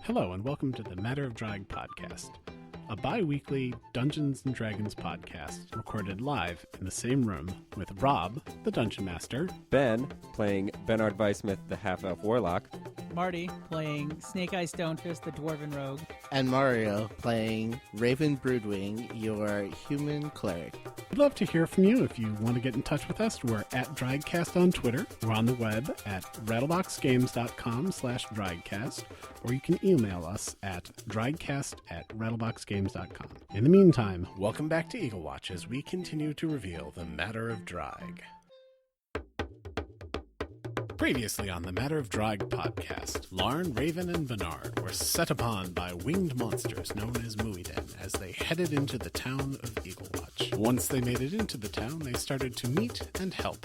Hello and welcome to the Matter of Draig podcast, a bi-weekly Dungeons & Dragons podcast recorded live in the same room with Rob, the Dungeon Master, Ben, playing Bernard Weissmith, the half-elf warlock, Marty, playing Snake Eye Stonefist, the Dwarven Rogue, and Mario, playing Raven Broodwing, your human cleric. We'd love to hear from you. If you want to get in touch with us, we're at DraigCast on Twitter. We're on the web at rattleboxgames.com/DraigCast, or you can email us at draigcast@rattleboxgames.com. In the meantime, welcome back to Eagle Watch as we continue to reveal the Matter of Draig. Previously on the Matter of Draig podcast, Larn, Raven, and Bernard were set upon by winged monsters known as mwydyn as they headed into the town of Eaglewatch. Once they made it into the town, they started to meet and help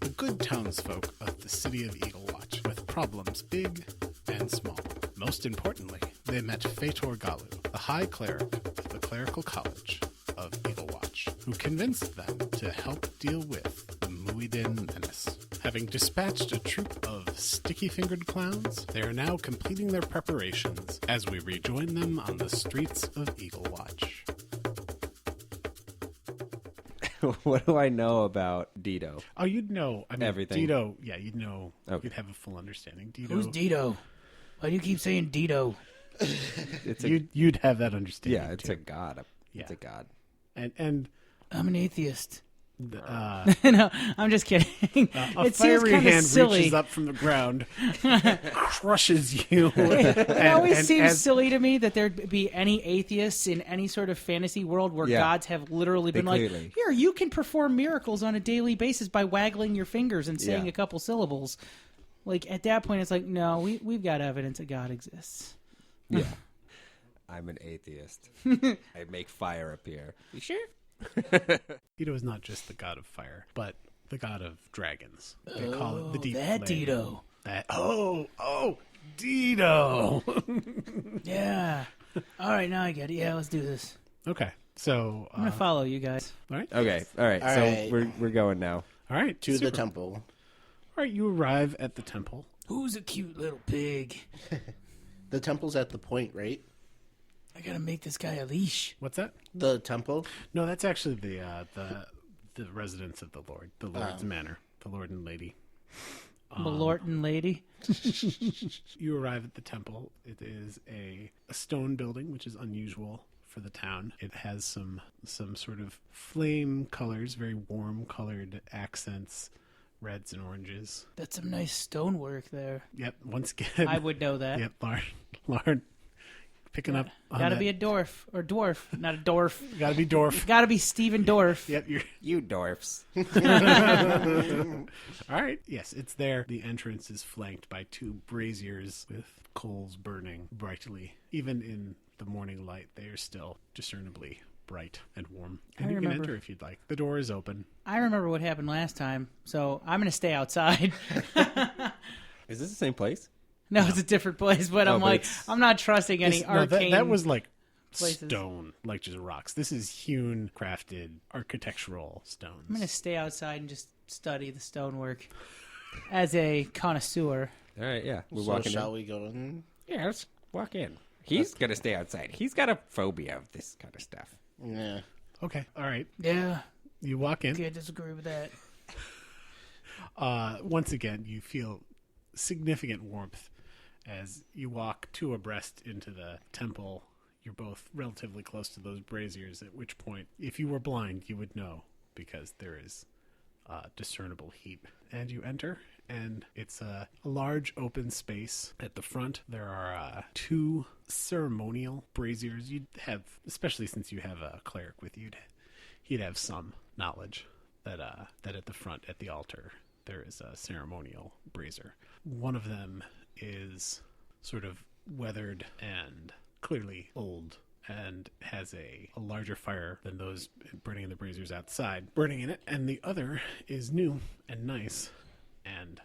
the good townsfolk of the city of Eaglewatch with problems big and small. Most importantly, they met Fator Galu, the High Cleric of the Clerical College of Eaglewatch, who convinced them to help deal with the mwydyn menace. Having dispatched a troop of sticky-fingered clowns, they are now completing their preparations as we rejoin them on the streets of Eaglewatch. What do I know about Dido? Oh, you'd know. I mean, Everything. Dido, yeah, you'd know. Okay. You'd have a full understanding. Dido, Who's Dido? Why do you keep saying Dido? It's a, you'd have that understanding. yeah, it's too. a god. It's Yeah. a god. And I'm an atheist. a No, I'm just kidding. It seems fiery kind of hand silly. reaches up from the ground, crushes you. It always and seems as- silly to me that there'd be any atheists in any sort of fantasy world where Yeah. gods have literally been like, clearly- here, you can perform miracles on a daily basis by waggling your fingers and saying Yeah. a couple syllables. Like, at that point, it's like, no, we've got evidence that God exists. Yeah. I'm an atheist. I make fire appear. You sure? Dido is not just the god of fire, but the god of dragons. They call it the deep that flame. Dido. Dido. Yeah. All right, now I get it. Yeah, let's do this. Okay, so I'm going to follow you guys. all right, Okay. All right. All so right. we're going now. all right, To the super. temple. All right, you arrive at the temple. Who's a cute little pig? The temple's at the point, right? I got to make this guy a leash. What's that? The temple? No, that's actually the residence of the Lord, the Lord's manor, the Lord and Lady. Malorton lady. You arrive at the temple. It is a stone building, which is unusual for the town. It has some sort of flame colors, very warm colored accents, reds and oranges. That's some nice stonework there. Yep, once again. I would know that. Yep, Lauren picking up on Gotta that. be a dwarf. Or dwarf. Not a dwarf. Gotta be dwarf. Gotta be Steven Dorff. Yep, you're... You dwarfs. All right. Yes, it's there. The entrance is flanked by two braziers with coals burning brightly. Even in the morning light, they are still discernibly bright and warm. And you can remember. enter if you'd like. The door is open. I remember what happened last time, so I'm gonna stay outside. Is this the same place? No, it's a different place, but I'm but like, it's- I'm not trusting any No, arcane. that was like places. stone, like just rocks. This is hewn, crafted, architectural stones. I'm gonna stay outside and just study the stonework as a connoisseur. All right. Yeah. We're So walking shall in. we go in? Yeah. Let's walk in. He's gonna stay outside. He's got a phobia of this kind of stuff. Yeah. Okay. All right. Yeah, You walk in. can't disagree with that. Once again, you feel significant warmth as you walk two abreast into the temple. You're both relatively close to those braziers, at which point, if you were blind, you would know because there is discernible heat. And you enter, and it's a large open space. At the front, there are two ceremonial braziers. You'd have, especially since you have a cleric with you, he'd have some knowledge that at the front, at the altar, there is a ceremonial brazier. One of them is sort of weathered and clearly old and has a larger fire than those burning in the braziers outside, burning in it. And the other is new and nice. And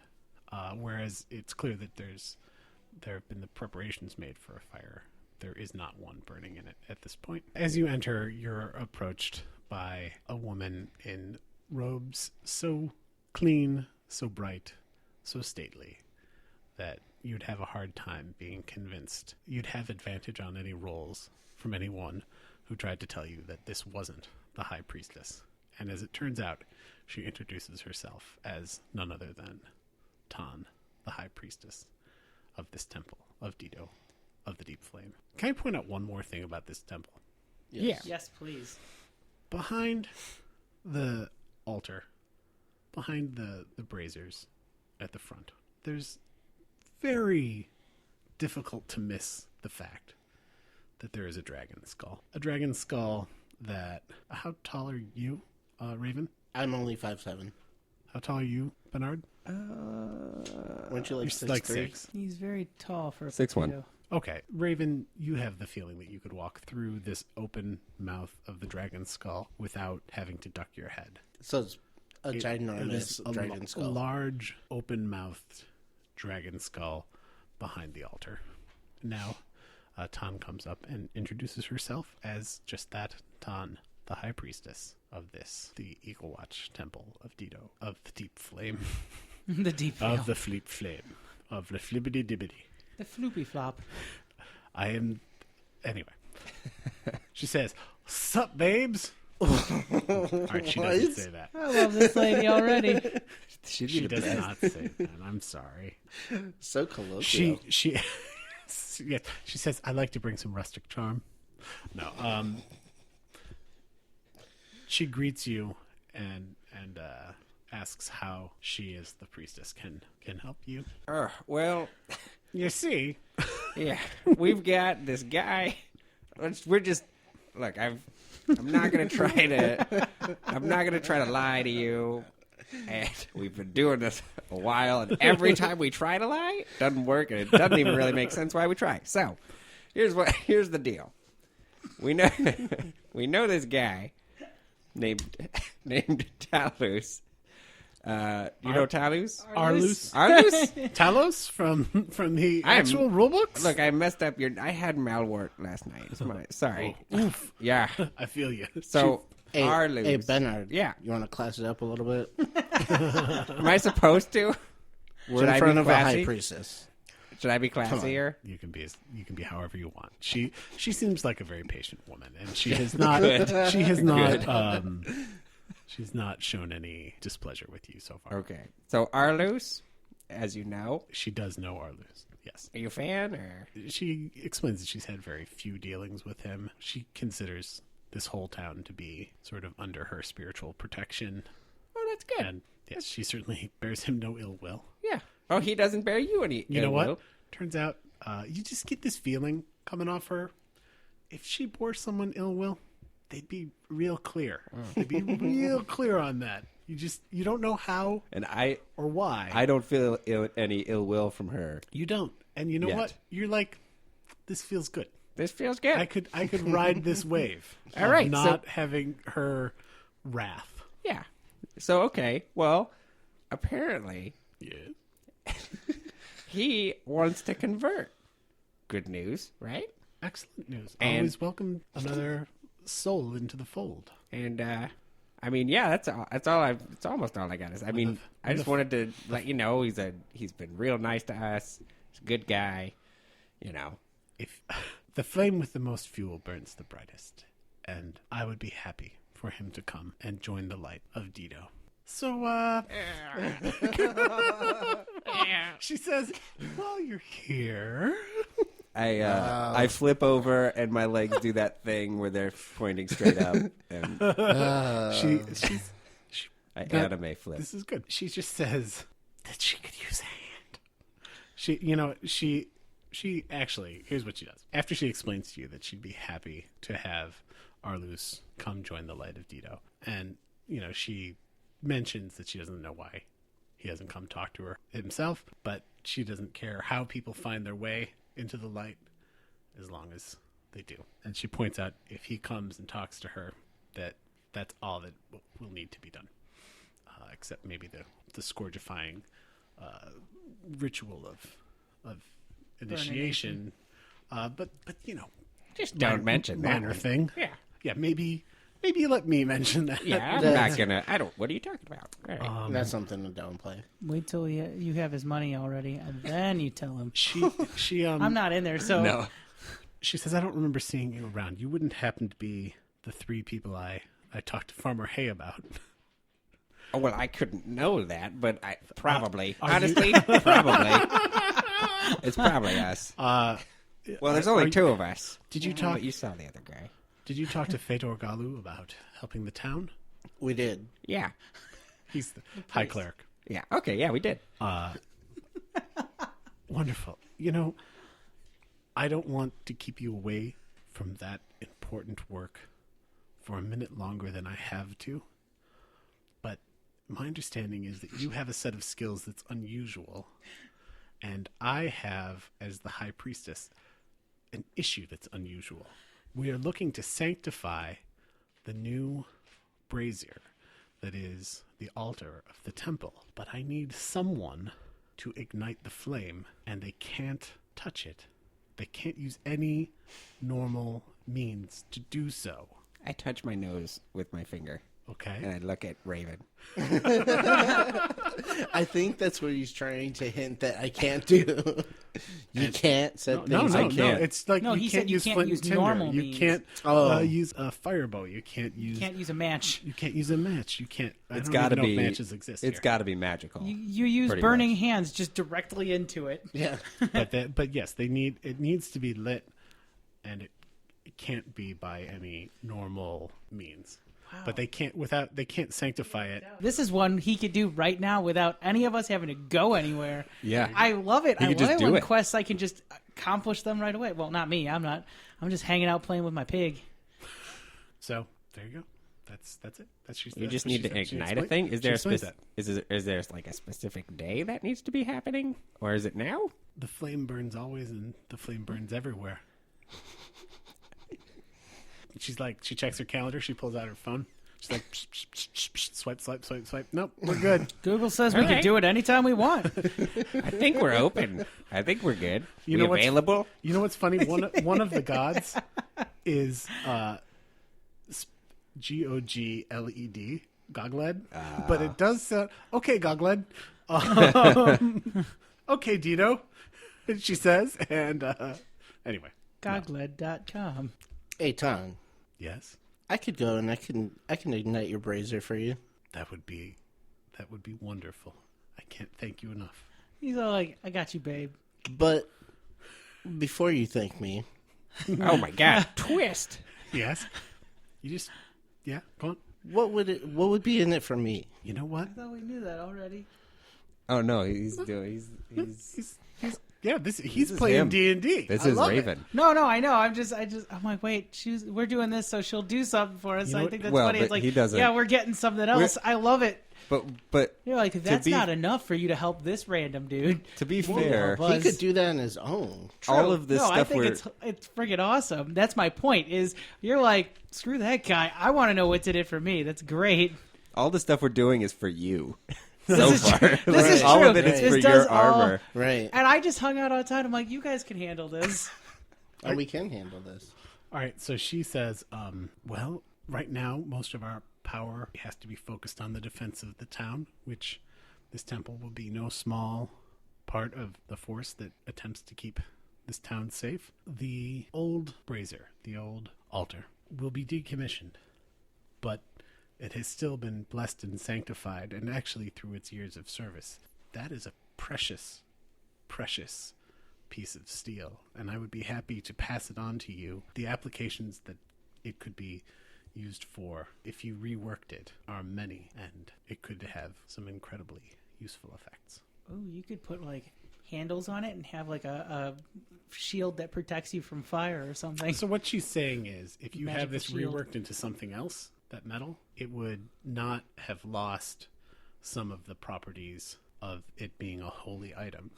whereas it's clear that there have been the preparations made for a fire, there is not one burning in it at this point. As you enter, you're approached by a woman in robes so clean, so bright, so stately, that you'd have a hard time being convinced. You'd have advantage on any rolls from anyone who tried to tell you that this wasn't the High Priestess. And as it turns out, she introduces herself as none other than Tan, the High Priestess of this temple, of Dido, of the Deep Flame. Can I point out one more thing about this temple? Yes. Yes, please. Behind the altar, behind the braziers at the front, there's very difficult to miss the fact that there is a dragon skull. A dragon skull that... How tall are you, Raven? I'm only 5'7". How tall are you, Bernard? Weren't you like You're like 6'3"? 6. He's very tall for a 6'1". potato. Okay, Raven, you have the feeling that you could walk through this open mouth of the dragon skull without having to duck your head. So it's a It is ginormous dragon a skull. large, open-mouthed dragon skull behind the altar. Now, Tan comes up and introduces herself as just that, Tan, the High Priestess of this, the Eagle Watch Temple of Dido, of the Deep Flame, The deep of veil. the Fleet Flame, of the Flibbity Dibbity. The floopy flop. I am... Anyway. She says, "Sup, babes?" All right, she doesn't say that. I love this lady already. She does not say that. I'm sorry. So colloquial. She yes, she says, "I like to bring some rustic charm." No, she greets you and asks how she, as the priestess, can help you. Well, You see, yeah, we've got this guy. We're just look. I'm not gonna try to lie to you. And we've been doing this a while, and every time we try to lie, it doesn't work, and it doesn't even really make sense why we try. So, here's the deal. We know this guy named Talus. You know Talus? Arlus, Arlus? Talos from the actual rulebooks. Look, I messed up your. I had malwort last night. Sorry. Oof, Yeah. I feel you. So Hey, Arlus. hey, Bernard. Yeah. You want to class it up a little bit? Am I supposed to? We're Should I in be front of a high classy? priestess. Should I be classier? You can be however you want. She seems like a very patient woman, and she has not she's not shown any displeasure with you so far. Okay. So Arlus, as you know, She does know Arlus. Yes. are you a fan or? She explains that she's had very few dealings with him. She considers this whole town to be sort of under her spiritual protection. Oh, that's good. And yes, she certainly bears him no ill will. Yeah. Oh, he doesn't bear you any. You know ill what? will. Turns out, you just get this feeling coming off her. If she bore someone ill will, they'd be real clear. They'd be real clear on that. You don't know how And I or why. don't feel any ill will from her. You don't. And you know Yet. what? You're like, this feels good. This feels good. I could ride this wave. All of right, so- not having her wrath. Yeah. So okay. Well, apparently Yeah. he wants to convert. Good news, right? Excellent news. And- Always welcome another soul into the fold. And I mean, yeah, that's all. That's almost all I got. I mean, I just wanted to let you know he's been real nice to us. He's a good guy. You know. If the flame with the most fuel burns the brightest, and I would be happy for him to come and join the light of Dido. So, she says, "While you're here." I flip over and my legs do that thing where they're pointing straight up, and I anime flip. This is good. She just says that she could use a hand. She actually, here's what she does. After she explains to you that she'd be happy to have Arlus come join the light of Dido, and, she mentions that she doesn't know why he hasn't come talk to her himself, but she doesn't care how people find their way into the light as long as they do. And she points out if he comes and talks to her, that's all that will need to be done. Except maybe the scourgifying ritual of initiation. But Just don't mention that minor one. thing. Yeah. Yeah, maybe Maybe you let me mention that. Yeah, I'm That's- not gonna. I don't. What are you talking about? All right. That's something to downplay. Wait till you have his money already, and then you tell him. She I'm not in there, so No. She says, I don't remember seeing you around. You wouldn't happen to be the 3 people I talked to Farmer Hay about. Oh, well, I couldn't know that, but I probably. Are Honestly, probably. It's probably us. Well, there's only 2 of us. Did you talk? But you saw the other guy. Did you talk to Fedor Galu about helping the town? We did. Yeah. He's the high cleric. Yeah. Okay. Yeah, we did. Wonderful. I don't want to keep you away from that important work for a minute longer than I have to. But my understanding is that you have a set of skills that's unusual. And I have, as the high priestess, an issue that's unusual. We are looking to sanctify the new brazier that is the altar of the temple. But I need someone to ignite the flame, and they can't touch it. They can't use any normal means to do so. I touch my nose with my finger, Okay? and I look at Raven. I think that's what he's trying to hint that I can't do. You can't set No, things. no, I no. can't. It's like No, you he can't said you use can't flint use and tinder. normal You means. can't Oh. use a firebow. You can't use. can't use a match. You can't use a match. You can't. I It's don't got to even know be. if matches exist. It's here. got to be magical. You use Pretty burning much. hands just directly into it. Yeah. But yes, it needs to be lit, and it can't be by any normal means. Wow. But they can't sanctify it. This is one he could do right now without any of us having to go anywhere. Yeah. I love it. He I could just love it do when it. quests I can just accomplish them right away. Well, not me. I'm not. I'm just hanging out playing with my pig. So there you go. That's it. You just need to ignite a thing. Is there is there like a specific day that needs to be happening, or is it now? The flame burns always, and the flame burns everywhere. She checks her calendar. She pulls out her phone. She's like, psh, psh, psh, psh, psh, swipe, swipe, swipe, swipe. Nope, we're good. Google says we Okay. can do it anytime we want. I think we're open. I think we're good. You We know what's- available? You know what's funny? One of the gods is Gogled, Gogled, but it does sound okay. Gogled, okay, Dito. She says, and anyway, Gogled.com. Hey, Tom. yes, I could go and I can ignite your brazier for you. that would be wonderful. I can't thank you enough. He's all like, I got you, babe. But before you thank me, Oh my god! Twist. Yes, you just go on. what would be in it for me? You know what? I thought we knew that already. Oh no, he's doing. He's He's is playing him. D&D. This I is love it. Raven. No, I know. I'm like, wait, we're doing this, so she'll do something for us. You know I what? think that's Well, funny. It's but like, he doesn't- yeah, we're getting something else. I love it. But You're like, that's be- not enough for you to help this random dude. to be fair, Well, He could do that on his own. all of this no, stuff I think we're it's friggin' awesome. That's my point. Is you're like, screw that guy. I want to know what's in it for me. That's great. all the stuff we're doing is for you. So This is far, true. This is all true. of it is This for does your all- armor. Right. And I just hung out outside. I'm like, you guys can handle this. Oh, we can handle this. All right, so she says, well, right now, most of our power has to be focused on the defense of the town, which this temple will be no small part of the force that attempts to keep this town safe. The old brazier, the old altar, will be decommissioned, but it has still been blessed and sanctified, and actually through its years of service. That is a precious, precious piece of steel, and I would be happy to pass it on to you. The applications that it could be used for, if you reworked it, are many, and it could have some incredibly useful effects. Oh, you could put like handles on it and have like a shield that protects you from fire or something. So what she's saying is, if you have Magical this shield. reworked into something else, that metal, it would not have lost some of the properties of it being a holy item.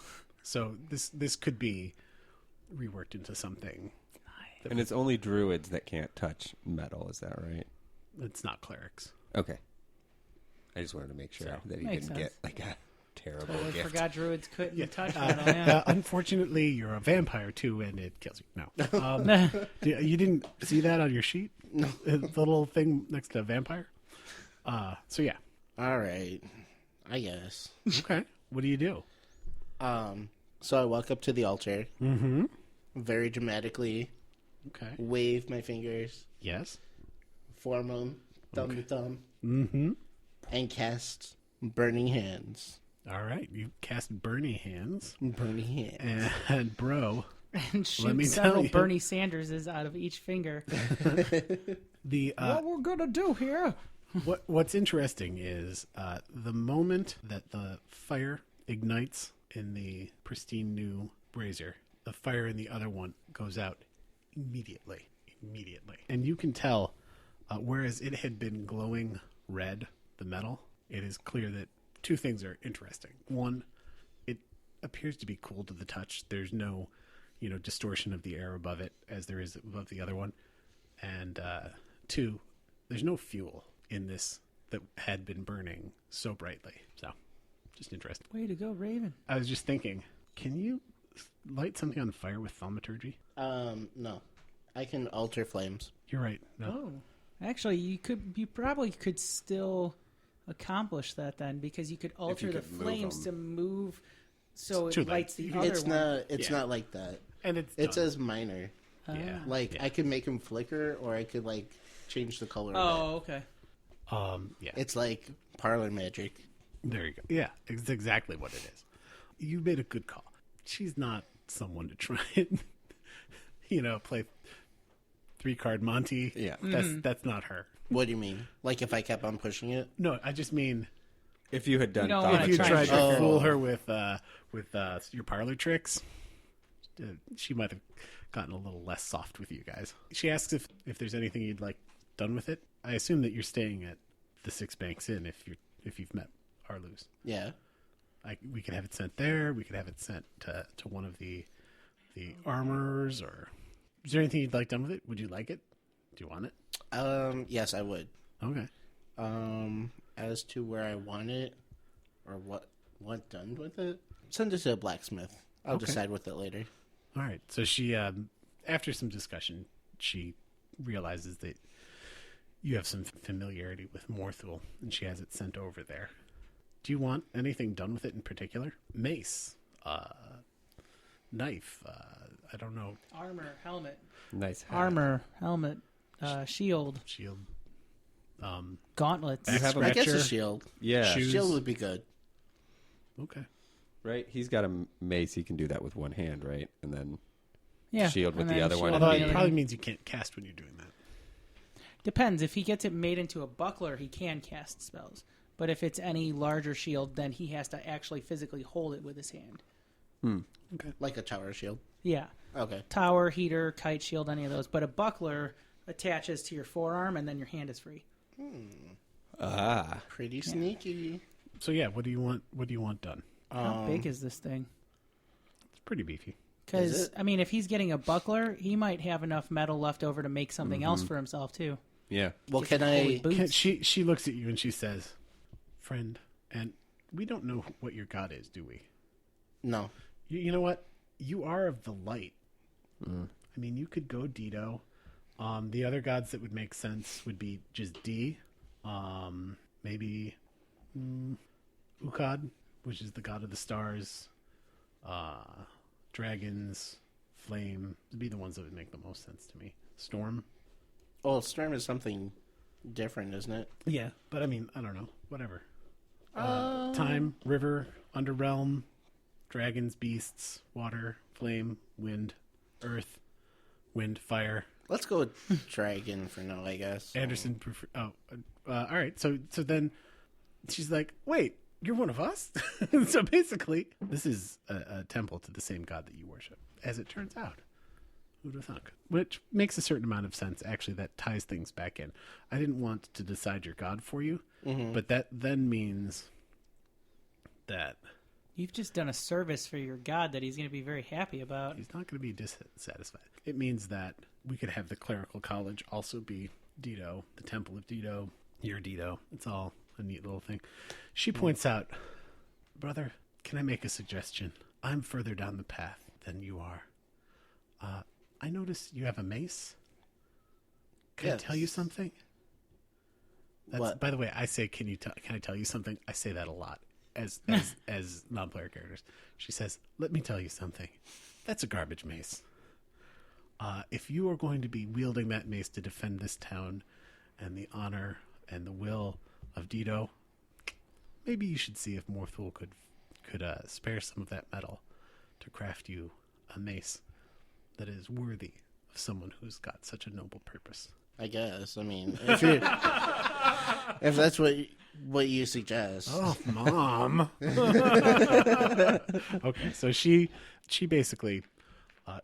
So this could be reworked into something. And it's only druids that can't touch metal. Is that right? It's not clerics. Okay. I just wanted to make sure So, that he makes didn't get sense. like a terrible Totally gift. forgot druids couldn't touch metal. Yeah. Unfortunately, you're a vampire too, and it kills you. No, you didn't see that on your sheet. No, the little thing next to vampire. So yeah, All right. I guess. okay. What do you do? So I walk up to the altar, Mm-hmm. very dramatically, Okay. wave my fingers, Yes. form them, thumb to thumb, Mm-hmm. and cast Burning Hands. All right. You cast Bernie hands, Burning Hands. and bro, And shoot Let me tell several you. Bernie Sanderses out of each finger. the What we're gonna do here? what's interesting is the moment that the fire ignites in the pristine new brazier, the fire in the other one goes out immediately, and you can tell. Whereas it had been glowing red, the metal, it is clear that two things are interesting. One, it appears to be cool to the touch. There's no, distortion of the air above it as there is above the other one. And two, there's no fuel in this that had been burning so brightly. So, just interesting. Way to go, Raven. I was just thinking, can you light something on fire with thaumaturgy? No. I can alter flames. You're right. No. Oh, actually, you probably could still accomplish that then, because you could alter the could move flames to them. move so It's too it late. lights the You- other It's one. not. It's Yeah. not like that. And it's It done. says minor. Yeah. Like Yeah. I could make them flicker, or I could like change the color. Oh, okay. Yeah. It's like parlor magic. There you go. Yeah, it's exactly what it is. You made a good call. She's not someone to try and, play 3-card Monty. Yeah. That's not her. What do you mean? Like if I kept on pushing it? No, I just mean If you had done don't thought wanna if you try tried and to trick her. fool her with your parlor tricks, she might have gotten a little less soft with you guys. She asks if there's anything you'd like done with it. I assume that you're staying at the Six Banks Inn if you've met Arluz. Yeah. We could have it sent there. We could have it sent to one of the armorers. Or is there anything you'd like done with it? Would you like it? Do you want it? Yes, I would. Okay. As to where I want it, or what done with it, send it to a blacksmith. I'll Okay. decide with it later. All right. So she, after some discussion, she realizes that you have some familiarity with Morthul, and she has it sent over there. Do you want anything done with it in particular? Mace, knife, I don't know, Armor, helmet. Nice hat. Armor, helmet, shield, shield, gauntlets. You have a I guess a Scratcher. shield. Yeah. Shoes. Shield would be good. Okay. Right? He's got a mace. He can do that with one hand, right? And then Yeah, shield with and the then other one. shield Although with the it other probably one. means you can't cast when you're doing that. Depends. If he gets it made into a buckler, he can cast spells. But if it's any larger shield, then he has to actually physically hold it with his hand. Okay. Like a tower shield. Yeah. Okay. Tower, heater, kite shield, any of those. But a buckler attaches to your forearm, and then your hand is free. Pretty sneaky. So yeah, what do you want? What do you want done? How big is this thing? It's pretty beefy. Is Because, it? I mean, if he's getting a buckler, he might have enough metal left over to make something else for himself, too. Yeah. Well, Get can some holy I? boots. She looks at you and she says, "Friend, and we don't know what your god is, do we? No. You know what? You are of the light. I mean, you could go Dido. The other gods that would make sense would be just D. Maybe Ukad, which is the god of the stars. Dragons, flame would be the ones that would make the most sense to me. Storm. Well, storm is something different, isn't it? Yeah, but I mean, I don't know. Whatever. Time, river, underrealm, dragons, beasts, water, flame, wind, earth, wind, fire. Let's go with dragon for now, I guess. Anderson prefer. All right. So then she's like, "Wait, you're one of us." So basically, this is a temple to the same god that you worship. As it turns out, who'd have thunk? Which makes a certain amount of sense. Actually, that ties things back in. I didn't want to decide your god for you, but that then means that You've just done a service for your god that he's going to be very happy about. he's not going to be dissatisfied. It means that we could have the clerical college also be Dido, the temple of Dido, your Dido. It's all a neat little thing. She points out Brother, can I make a suggestion? I'm further down the path than you are. I notice you have a mace. Can I tell you something? What? By the way, I say, can I tell you something? I say that a lot as non-player characters. She says, let me tell you something. That's a garbage mace. If you are going to be wielding that mace to defend this town and the honor and the will of Dido, maybe you should see if Morthul could spare some of that metal to craft you a mace that is worthy of someone who's got such a noble purpose. I guess. I mean, if that's what you suggest. Oh, Mom. Okay, so she basically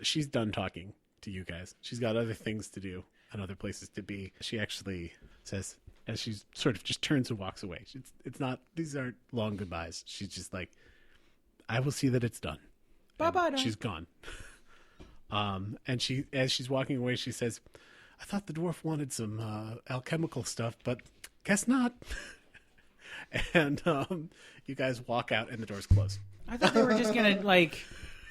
she's done talking to you guys. She's got other things to do and other places to be. She actually says, as she sort of just turns and walks away. It's not; these aren't long goodbyes. She's just like, "I will see that it's done." Bye-bye. She's gone. And as she's walking away, she says, "I thought the dwarf wanted some alchemical stuff, but guess not." And you guys walk out, and the doors close. I thought they were just gonna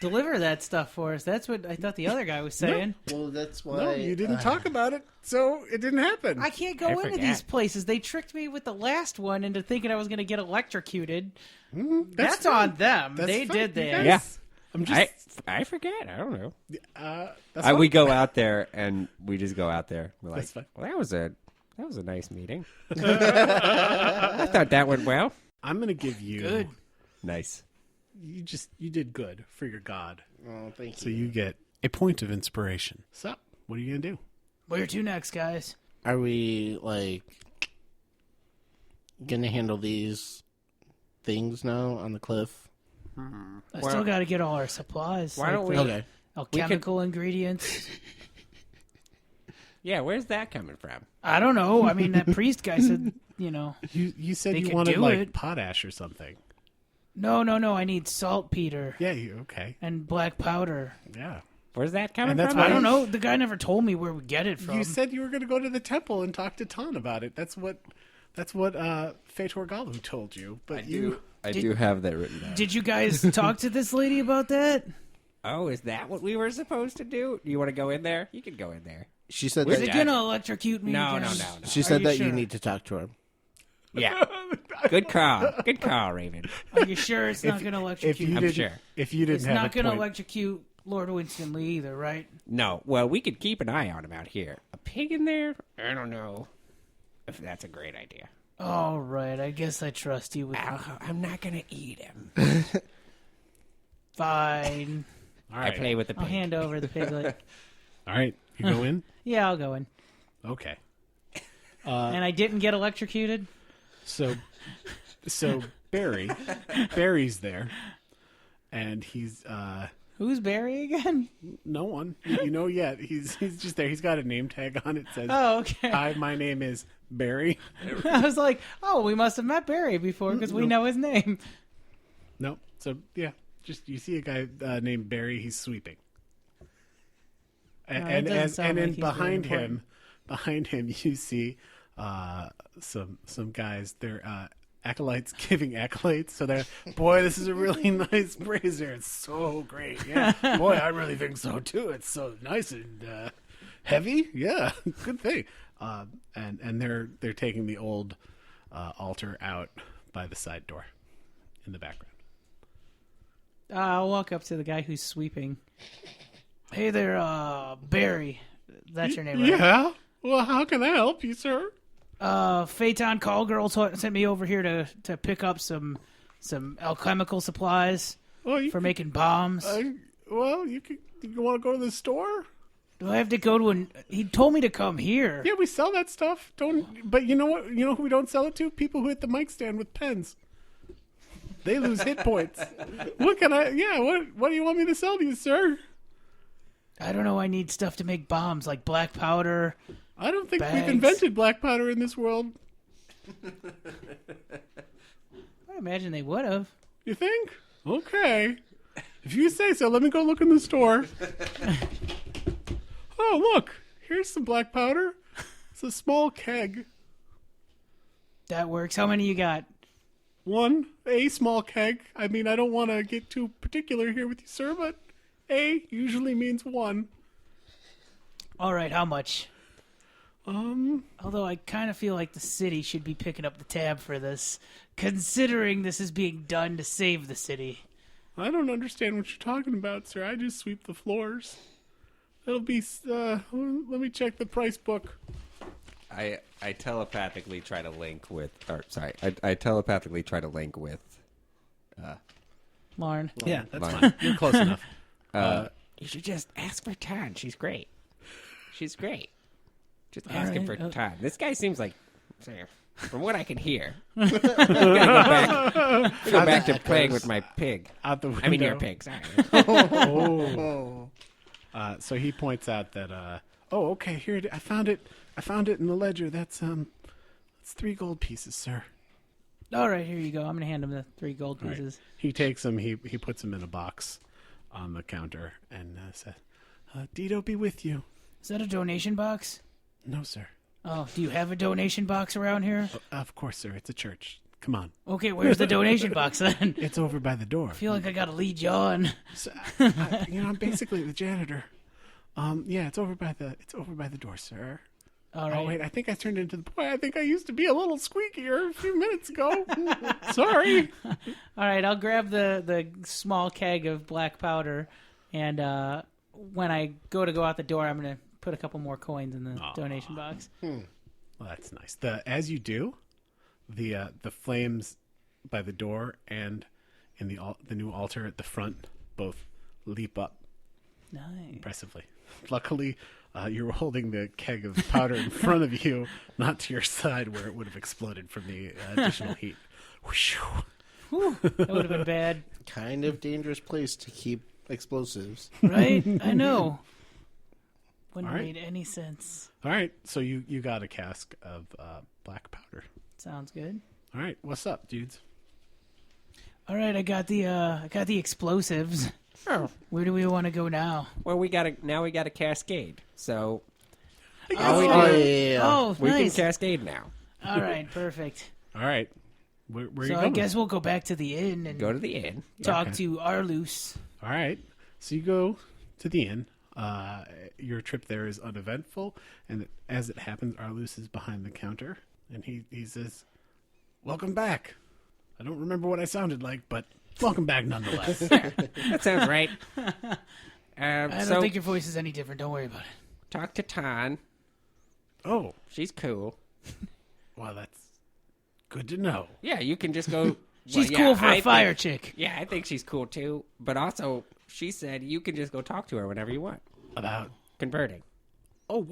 deliver that stuff for us. That's what I thought the other guy was saying. Well, that's why. No, you didn't talk about it, so it didn't happen. I can't go into these places. They tricked me with the last one into thinking I was going to get electrocuted. That's fine. on them. That's they fine. did You that. guys- Yeah. I'm just. I forget. I don't know. That's We fine. go out there and we just go out there. We're like, That's fine. well, that was a nice meeting. I thought that went well. I'm going to give you. Good. Nice. You did good for your god. Oh, thank you. So you get a point of inspiration. So, what are you going to do? Where to next, guys? Are we gonna handle these things now on the cliff? I still got to get all our supplies. Why don't we? Okay. Alchemical ingredients. Yeah, where's that coming from? I don't know. I mean, that priest guy said, You said They you could wanted do it. potash or something. No. I need saltpeter Yeah, okay. and black powder. Yeah. Where's that coming And that's from? why- I don't know. The guy never told me where we get it from. You said you were going to go to the temple and talk to Ton about it. That's what Fator Galu told you. But I do have that written down. Did you guys talk to this lady about that? Oh, is that what we were supposed to do? You want to go in there? You can go in there. She said Is that. it going to electrocute me? No, again? no. She Are said you that sure? you need to talk to her. Yeah. Good call. Good call, Raven. Are you sure it's not going to electrocute? I'm sure. If you didn't It's have not a going to point, electrocute Lord Winston Lee either, right? No. Well, we could keep an eye on him out here. A pig in there? I don't know if that's a great idea. All right, I guess I trust you with I'm not going to eat him. Fine. all I right, play with the I'll pig. hand over the piglet. all right, you go in. Yeah, I'll go in. Okay. And I didn't get electrocuted? So Barry's there, and he's Who's Barry again? no one you know yet. He's just there. He's got a name tag on it. Says, Oh, okay. "Hi, my name is Barry." I was like, oh, we must have met Barry before because we know his name. No, so yeah, just you see a guy named Barry. He's sweeping, it doesn't sound then like he's very behind him, you see some guys. They're acolytes giving accolades. So they're, boy, this is a really nice brazier. It's so great. Yeah, boy, I really think so too. It's so nice and heavy. Yeah, good thing. And they're taking the old altar out by the side door in the background. I'll walk up to the guy who's sweeping. Hey there, Barry. That's your name, right? Yeah. Well, how can I help you, sir? Phaeton Callgirl sent me over here to pick up some alchemical supplies Well, for making bombs. you want to go to the store? Do I have to go to He told me to come here. Yeah, we sell that stuff. But you know what? You know who we don't sell it to? People who hit the mic stand with pens. They lose hit points. What can I? Yeah. What do you want me to sell to you, sir? I don't know. I need stuff to make bombs, like black powder. I don't think Bags. we've invented black powder in this world. I imagine they would have. You think? Okay. If you say so, let me go look in the store. Oh, look. Here's some black powder. It's a small keg. That works. How many you got? a small keg. I mean, I don't want to get too particular here with you, sir, but a usually means one. All right, how much? Although I kind of feel like the city should be picking up the tab for this, considering this is being done to save the city. I don't understand what you're talking about, sir. I just sweep the floors. It'll be, let me check the price book. I telepathically try to link with, I telepathically try to link with, Lauren. Yeah, that's Fine. fine. You're close enough. you should just ask for Todd. She's great. She's great. Just All ask him right. for Todd. This guy seems like, from what I can hear, I'm gonna go back to playing with my pig. Out the window. I mean, your pig. Sorry. Oh. So he points out that, okay, here, I found it in the ledger. That's 3 gold pieces, sir. All right, here you go. I'm going to hand him the 3 gold All right. pieces. He takes them, he puts them in a box on the counter and says, Dido be with you. Is that a donation box? No, sir. Oh, do you have a donation box around here? Of course, sir. It's a church. Come on. Okay, where's the donation box then? It's over by the door. I feel like I got to lead you on. So, I'm basically the janitor. Yeah, it's over by the door, sir. All right. Oh, wait, I think I turned into the boy. I think I used to be a little squeakier a few minutes ago. Sorry. All right, I'll grab the small keg of black powder, and when I go out the door, I'm going to put a couple more coins in the donation box. Well, that's nice. As you do, the flames by the door and in the new altar at the front both leap up Nice. impressively. Luckily, you're holding the keg of powder in front of you, not to your side where it would have exploded from the additional heat. Whoosh. Whew, that would have been bad. Kind of dangerous place to keep explosives. Right? I know. Wouldn't All have right. made any sense. All right, so you got a cask of black powder. Sounds good. All right, what's up, dudes? All right, I got the explosives. Oh, Where do we want to go now? well, we got a cascade. So Oh, we nice. can cascade now. All right, perfect. All right, where are you So going? I guess we'll go back to the inn and Go to the inn. talk Okay. to Arlus. All right, so you go to the inn. Your trip there is uneventful, and as it happens, Arlus is behind the counter, and he says, "Welcome back." I don't remember what I sounded like, but welcome back nonetheless. That sounds right. I don't think your voice is any different. Don't worry about it. Talk to Tan. Oh, She's cool. well, that's good to know. Yeah, you can just go. She's well, yeah, cool for a I fire think- chick. Yeah, I think she's cool too. But also, she said you can just go talk to her whenever you want. About Converting. it's,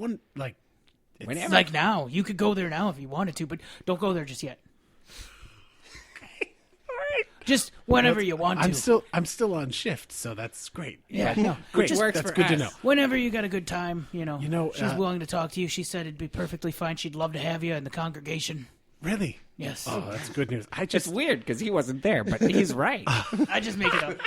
Whenever. Like now, you could go there now if you wanted to, but don't go there just yet. Just whenever you want to. I'm still on shift, so that's great. Yeah, no. Great, Which works that's for good to us. know. Whenever you got a good time, You know, she's willing to talk to you. She said it'd be perfectly fine. She'd love to have you in the congregation. Really? Yes. Oh, that's good news. I It's just weird because he wasn't there, but he's right. I just make it up.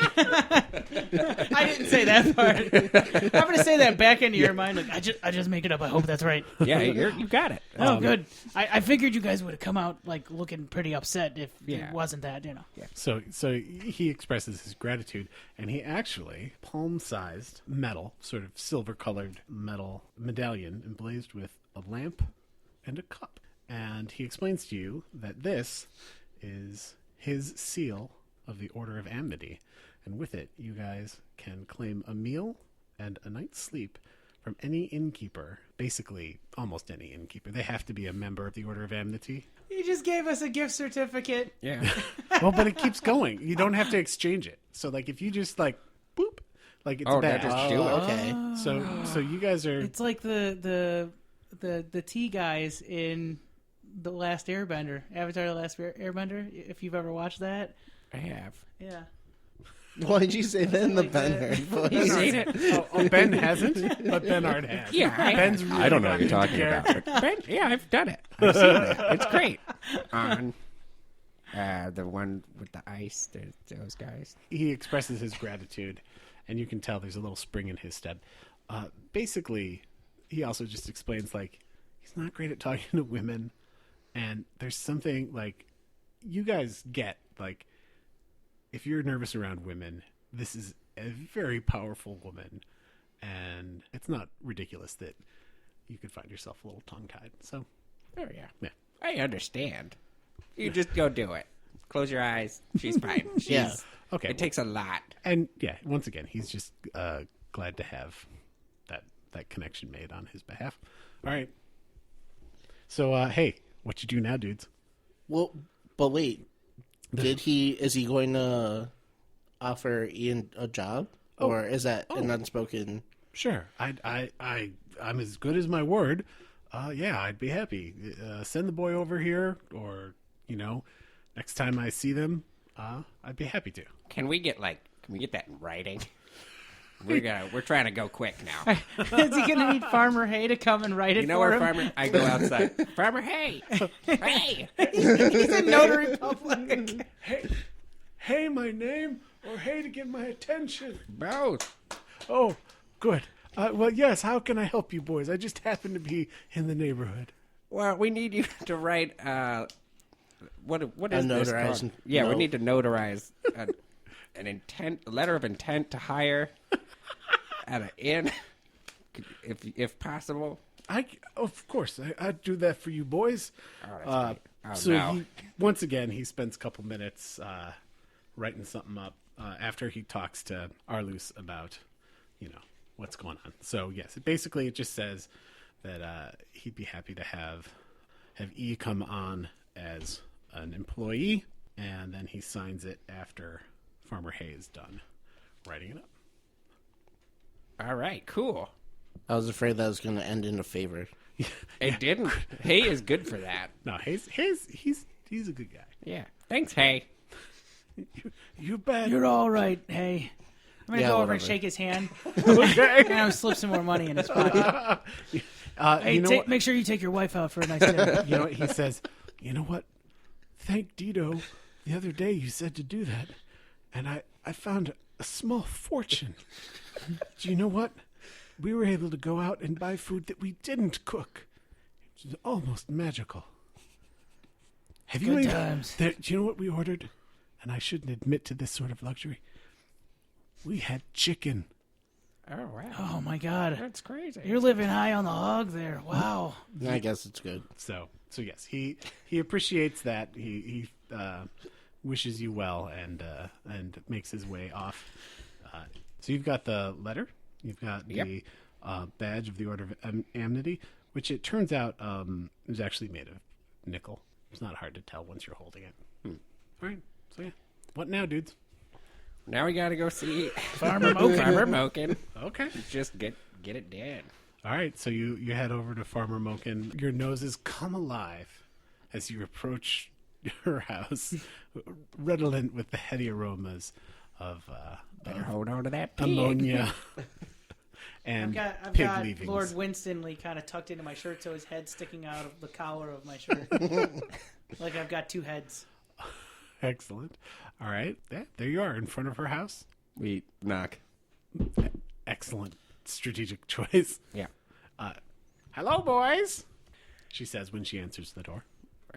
I didn't say that part. I'm gonna say that back into your mind. Like I just make it up. I hope that's right. Yeah, you got it. Oh, good. I figured you guys would have come out like looking pretty upset if Yeah. it wasn't that. so he expresses his gratitude, and he actually palm-sized metal, sort of silver-colored metal medallion emblazed with a lamp and a cup. And he explains to you that this is his seal of the Order of Amity, and with it, you guys can claim a meal and a night's sleep from any innkeeper, basically almost any innkeeper. They have to be a member of the Order of Amity. He just gave us a gift certificate. Yeah. Well, but it keeps going. You don't have to exchange it. So, like, if you just, like, boop, like, it's Oh, a badge. they'll just do it. Okay. So you guys are... It's like the tea guys in the Last Airbender, Avatar: The Last Airbender. If you've ever watched that, I have. yeah. Why did you say that in the Like banner? You seen it? Oh, Ben hasn't, but Bernard has. Yeah, Ben's really I don't know what you're gotten talking into about. character. But Ben, yeah, I've done it. I've seen it. It's great. On the one with the ice, those guys. He expresses his gratitude, and you can tell there's a little spring in his step. Basically, he also just explains, like, he's not great at talking to women, and there's something, like, you guys get, like, if you're nervous around women, this is a very powerful woman, and it's not ridiculous that you could find yourself a little tongue-tied. So, Oh, yeah. yeah. I understand. You just go do it. Close your eyes. She's fine. She's, Yeah. Okay. It takes a lot. And, yeah, once again, he's just glad to have that connection made on his behalf. All right. So, hey, what you do now, dudes? Well, but wait. Is he going to offer Ian a job? Or is that an unspoken... Sure. I'm as good as my word. Yeah, I'd be happy. Send the boy over here, or, next time I see them, I'd be happy to. Can we get that in writing? We're trying to go quick now. Is he going to need Farmer Hay to come and write it You know for where him? Farmer? I go outside. Farmer Hay. Hey. He's a notary public. Hey, my name, or hey to get my attention. Both. Oh, good. Well, yes, how can I help you boys? I just happen to be in the neighborhood. Well, we need you to write. What is this notarized called? Yeah, we note. need to notarize a letter of intent to hire at an inn, if possible. Of course, I'd do that for you boys. Oh, that's great. Oh, So no. once again, he spends a couple minutes writing something up after he talks to Arlus about, what's going on. So yes, it just says that he'd be happy to have E come on as an employee, and then he signs it after Farmer Hay is done writing it up. All right, cool. I was afraid that was going to end in a favor. It didn't. Hay is good for that. No, he's a good guy. Yeah. Thanks, Hay. You bet. You're all right, Hay. I'm going to Yeah, go over and whatever. shake his hand Okay. and slip some more money in his pocket. Hey, you know what? make sure you take your wife out for a nice dinner. You know what he says? You know what? Thank Dido. The other day you said to do that, and I found a small fortune. Do you know what? We were able to go out and buy food that we didn't cook. It was almost magical. Have you Good even- times. Do you know what we ordered? And I shouldn't admit to this sort of luxury. We had chicken. Oh, wow. Oh, my God. That's crazy. You're living high on the hog there. Wow. I guess it's good. So yes, he appreciates that. He wishes you well and makes his way off. So you've got the letter. You've got the badge of the Order of Amity, which it turns out is actually made of nickel. It's not hard to tell once you're holding it. All right. So yeah, what now, dudes? Now we got to go see Farmer Moken. Farmer Moken. Okay. Just get it done. All right. So you head over to Farmer Moken. Your noses come alive as you approach her house, redolent with the heady aromas of Better hold on to that pig. ammonia and I've pig got leavings. Lord Winstanley kind of tucked into my shirt, so his head's sticking out of the collar of my shirt. Like I've got two heads. Excellent. All right. Yeah, there you are in front of her house. We knock. Excellent strategic choice. Yeah. Hello, boys, she says when she answers the door.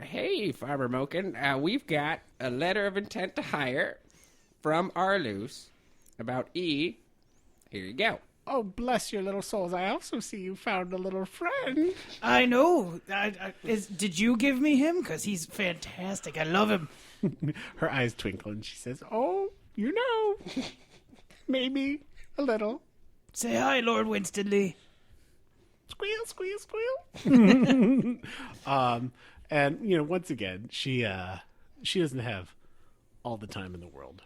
Hey, Farmer Moken. We've got a letter of intent to hire from Arlus about E. Here you go. Oh, bless your little souls. I also see you found a little friend. I know. Did you give me him? Because he's fantastic. I love him. Her eyes twinkle and she says, oh, maybe a little. Say hi, Lord Winstanley. Squeal, squeal, squeal. And once again, she doesn't have all the time in the world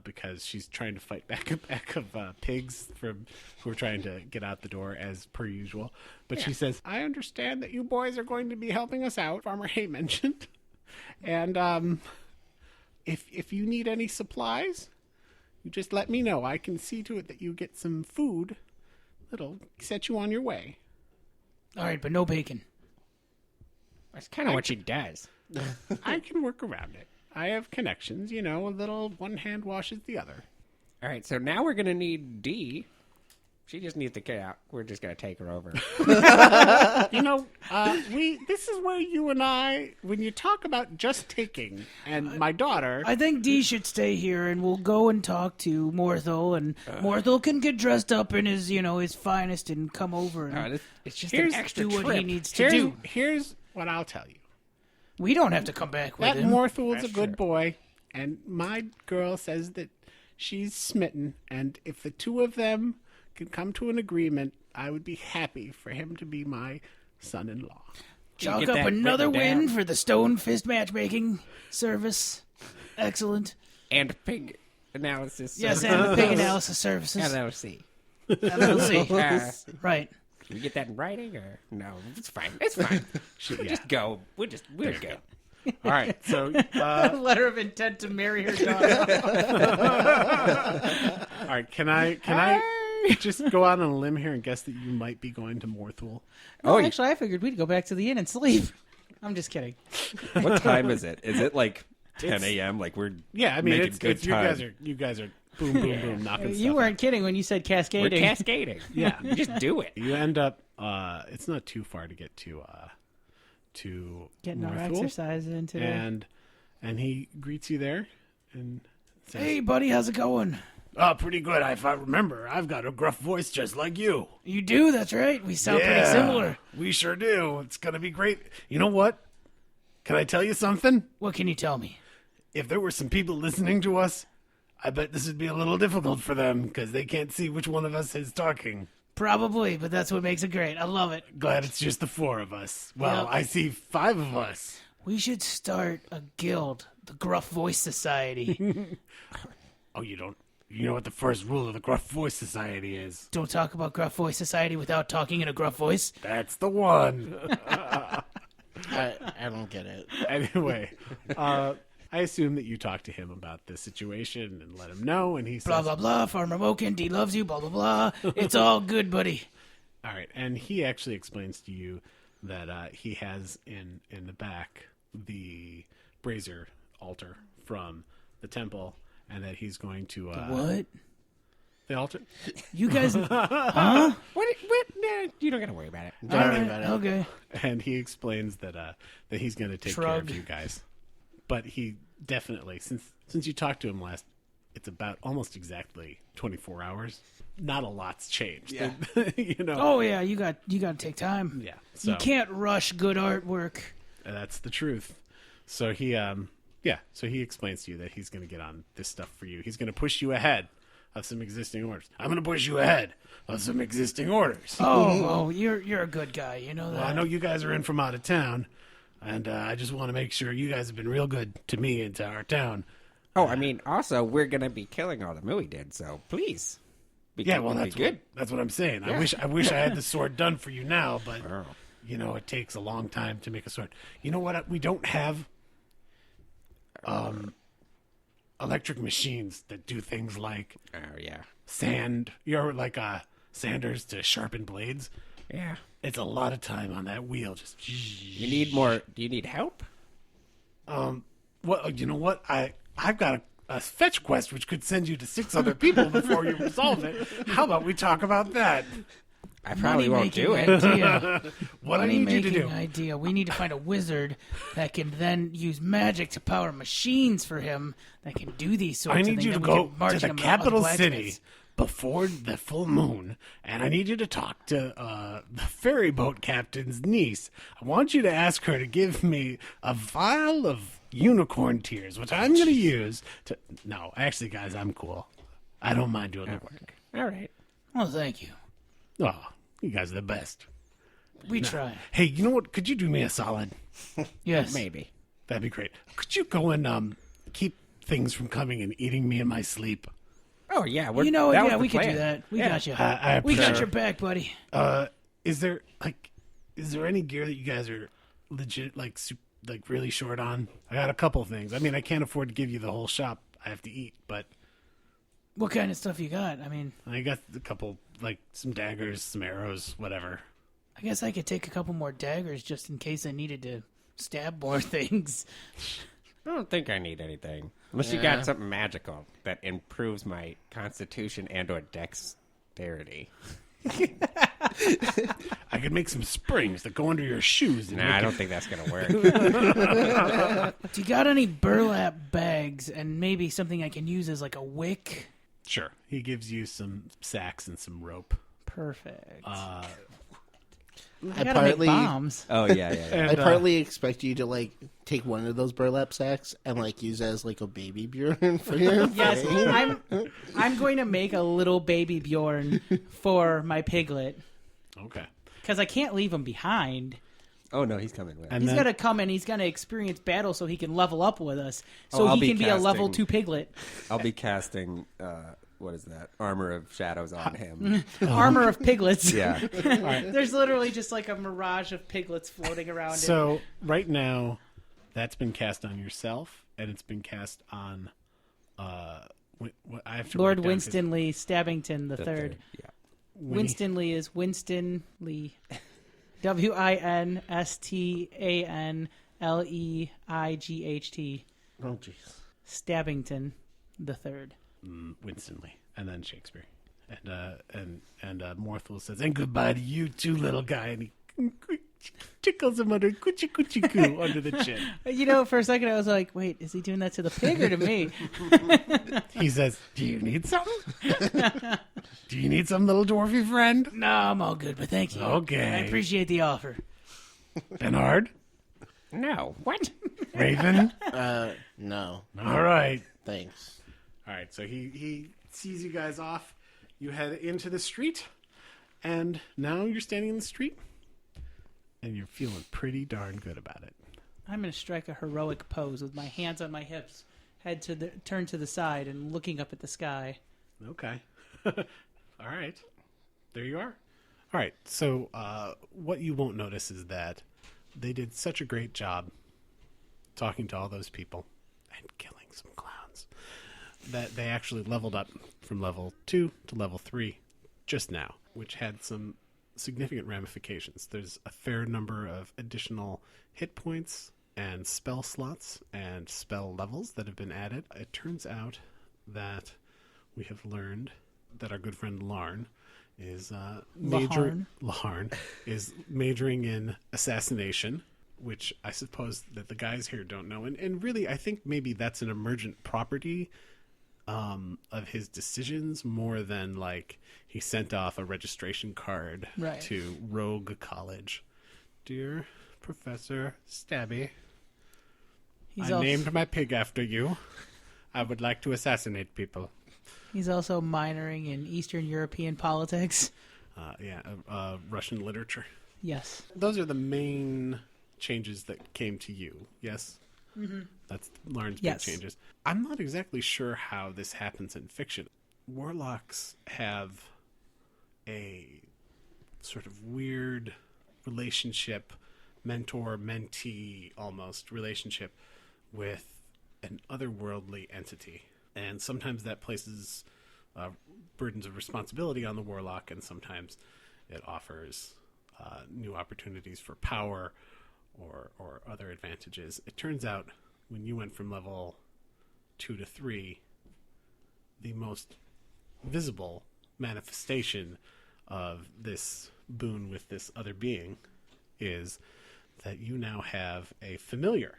because she's trying to fight back a pack of pigs who are trying to get out the door as per usual. But she says, I understand that you boys are going to be helping us out, Farmer Hay mentioned. And if you need any supplies, you just let me know. I can see to it that you get some food that'll set you on your way. All right, but no bacon. That's kind of what she does. I can work around it. I have connections, a little one hand washes the other. All right, so now we're going to need D She just needs to get out. We're just gonna take her over. This is where you and I, when you talk about just taking, and my daughter. I think Dee should stay here, and we'll go and talk to Morthel, and Morthel can get dressed up in his, his finest and come over and It's just an extra do trip. what he needs to do. Here's what I'll tell you. We don't have to come back with That him. Morthel's a good boy, and my girl says that she's smitten, and if the two of them can come to an agreement, I would be happy for him to be my son-in-law. Chalk get up that another written win down. for the Stone Fist matchmaking service. Excellent. And pig analysis. Yes, and the pig analysis services. LLC. LLC. Right. Can we get that in writing or no? It's fine. It's fine. Just go. We'll go. All right, so Letter of intent to marry her daughter. all right, can I just go out on a limb here and guess that you might be going to Morthul? Oh, actually, I figured we'd go back to the inn and sleep. I'm just kidding. What time is it? Is it like 10 a.m.? Like we're Making it's good time. you guys are boom boom knocking You stuff weren't kidding when you said We're cascading. cascading. Yeah. You just do it. You end up. It's not too far to get to Getting our Morthul, exercise in today. and he greets you there and says, Hey, buddy, how's it going? "Oh, pretty good. If I remember, I've got a gruff voice just like you." You do? That's right. We sound pretty similar. We sure do. It's gonna be great. You know what? Can I tell you something? What can you tell me? If there were some people listening to us, I bet this would be a little difficult for them because they can't see which one of us is talking. Probably, but that's what makes it great. I love it. Glad it's just the four of us. Well, Yep. I see 5 of us. We should start a guild, the Gruff Voice Society. Oh, you don't? You know what the first rule of the Gruff Voice Society is? Don't talk about Gruff Voice Society without talking in a gruff voice. That's the one. I don't get it. Anyway, I assume that you talked to him about this situation and let him know, and he says, Blah, blah, blah. Farmer Moken, D loves you, blah, blah, blah. It's all good, buddy. all right. And he actually explains to you that he has in the back the brazier altar from the temple, and that he's going to... What? The altar? You guys... Huh? What? Nah, you don't got to worry about it. All worry right, about it. okay. And he explains that he's going to take care Shrug. of you guys. But he definitely, since you talked to him last, it's about almost exactly 24 hours. Not a lot's changed. Yeah. You know. Oh, yeah, you got to take time. Yeah. So You can't rush good artwork. that's the truth. So he so he explains to you that he's going to get on this stuff for you. He's going to push you ahead of some existing orders. I'm going to push you ahead of some existing orders. Oh, you're a good guy. You know that. Well, I know you guys are in from out of town, and I just want to make sure you guys have been real good to me and to our town. Oh, I mean, also, we're going to be killing all the mwydyn, so please. Yeah, well, be that's good. That's what I'm saying. Yeah. I wish I had the sword done for you now, but Oh. it takes a long time to make a sword. You know what? We don't have electric machines that do things like Oh, yeah. sand, like sanders to sharpen blades. Yeah. It's a lot of time on that wheel. Just You need more. Do you need help? well, you know what? I've got a fetch quest which could send you to 6 other people before you resolve it. How about we talk about that? I probably won't do it. Idea. What I need you to do? Idea. We need to find a wizard that can then use magic to power machines for him that can do these sorts I of need things. you to Then we go can march to the him out capital with city blacksmiths. before the full moon, and I need you to talk to the ferry boat captain's niece. I want you to ask her to give me a vial of unicorn tears, which I'm going to use to... No, actually, guys, I'm cool. I don't mind doing the work. All right. Well, thank you. Oh, you guys are the best. We try. Hey, you know what? Could you do me a solid? Yes. Maybe. That'd be great. Could you go and keep things from coming and eating me in my sleep? Oh, yeah. You know, that was yeah, the we could plan. do that. We Yeah. got you. I We got appreciate- your back, buddy. Is there any gear that you guys are legit really short on? I got a couple things. I mean, I can't afford to give you the whole shop. I have to eat, but What kind of stuff you got? I mean, I got a couple, like some daggers, some arrows, whatever. I guess I could take a couple more daggers just in case I needed to stab more things. I don't think I need anything. Unless you Yeah. got something magical that improves my constitution and or dex dexterity. I could make some springs that go under your shoes. And Nah, I make don't think that's gonna work. Do you got any burlap bags and maybe something I can use as like a wick? Sure. He gives you some sacks and some rope. Perfect. I gotta make partly, bombs. Oh yeah. And, I partly expect you to like take one of those burlap sacks and like use it as like a baby Bjorn for your Yes, thing. I'm going to make a little baby Bjorn for my piglet okay. because I can't leave him behind. Oh no, he's coming with. And He's then, gonna come and he's gonna experience battle so he can level up with us. So I'll he be can be a level casting- 2 piglet. I'll be casting. What is that? Armor of Shadows on him. Armor of piglets. Yeah. There's literally just like a mirage of piglets floating around him. so right now, that's been cast on yourself, and it's been cast on. I have to Lord write down his- Winston Lee Stabbington the third. Yeah. when he- Winston Lee is Winston Lee. WINSTANLEIGHT. Oh jeez. Stabbington the third. Winston Lee, and then Shakespeare, and Morthwell says, "And goodbye to you too, little guy," and he tickles him under coochie coochie coo under the chin. You know, for a second I was like, wait, is he doing that to the pig or to me? He says, "Do you need something? Do you need some, little dwarfy friend?" No, I'm all good, but thank you. Okay. I appreciate the offer. Bernard, No. What? Raven. No, All right. thanks. All right, so he sees you guys off. You head into the street, and now you're standing in the street, and you're feeling pretty darn good about it. I'm going to strike a heroic pose with my hands on my hips, head turned to the side and looking up at the sky. Okay. All right. There you are. All right, so what you won't notice is that they did such a great job talking to all those people and killing some clowns that they actually leveled up from level 2 to level 3 just now, which had some significant ramifications. There's a fair number of additional hit points and spell slots and spell levels that have been added. It turns out that we have learned that our good friend Larn is Laharn is majoring in assassination, which I suppose that the guys here don't know. And really, I think maybe that's an emergent property of his decisions more than like he sent off a registration card Right. to Rogue College. Dear Professor Stabby, He's, I named my pig after you. I would like to assassinate people. he's also minoring in Eastern European politics. Russian literature. Yes. Those are the main changes that came to you, yes? Mm-hmm. That's Lauren's Yes. big changes. I'm not exactly sure how this happens in fiction. Warlocks have a sort of weird relationship, mentor-mentee almost relationship with an otherworldly entity. And sometimes that places burdens of responsibility on the warlock, and sometimes it offers new opportunities for power or other advantages. It turns out when you went from level 2 to 3, the most visible manifestation of this boon with this other being is that you now have a familiar.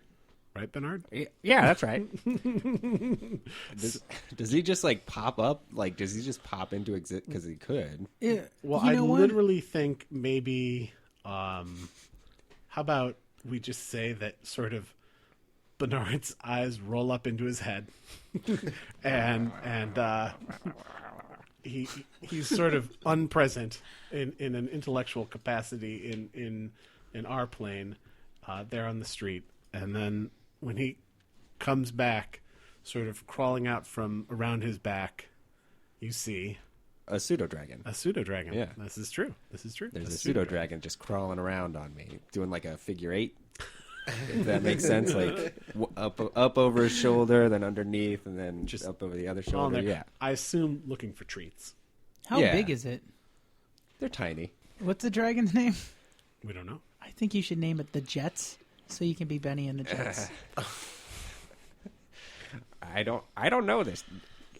Right, Bernard? Yeah, that's right. Does he just like pop up? Like, does he just pop into exist? Because he could. Yeah. Well, You I know what? literally think maybe, how about we just say that sort of Bernard's eyes roll up into his head, and he's sort of unpresent in an intellectual capacity in our plane there on the street, and then when he comes back, sort of crawling out from around his back, you see A pseudo dragon. a pseudo dragon. Yeah. This is true. There's a pseudo dragon just crawling around on me, doing like a figure 8. If that makes sense, like up over his shoulder, then underneath, and then just up over the other All in shoulder. there. Yeah, I assume looking for treats. How Yeah. big is it? they're tiny. What's the dragon's name? We don't know. I think you should name it the Jets, so you can be Benny and the Jets. I don't know this.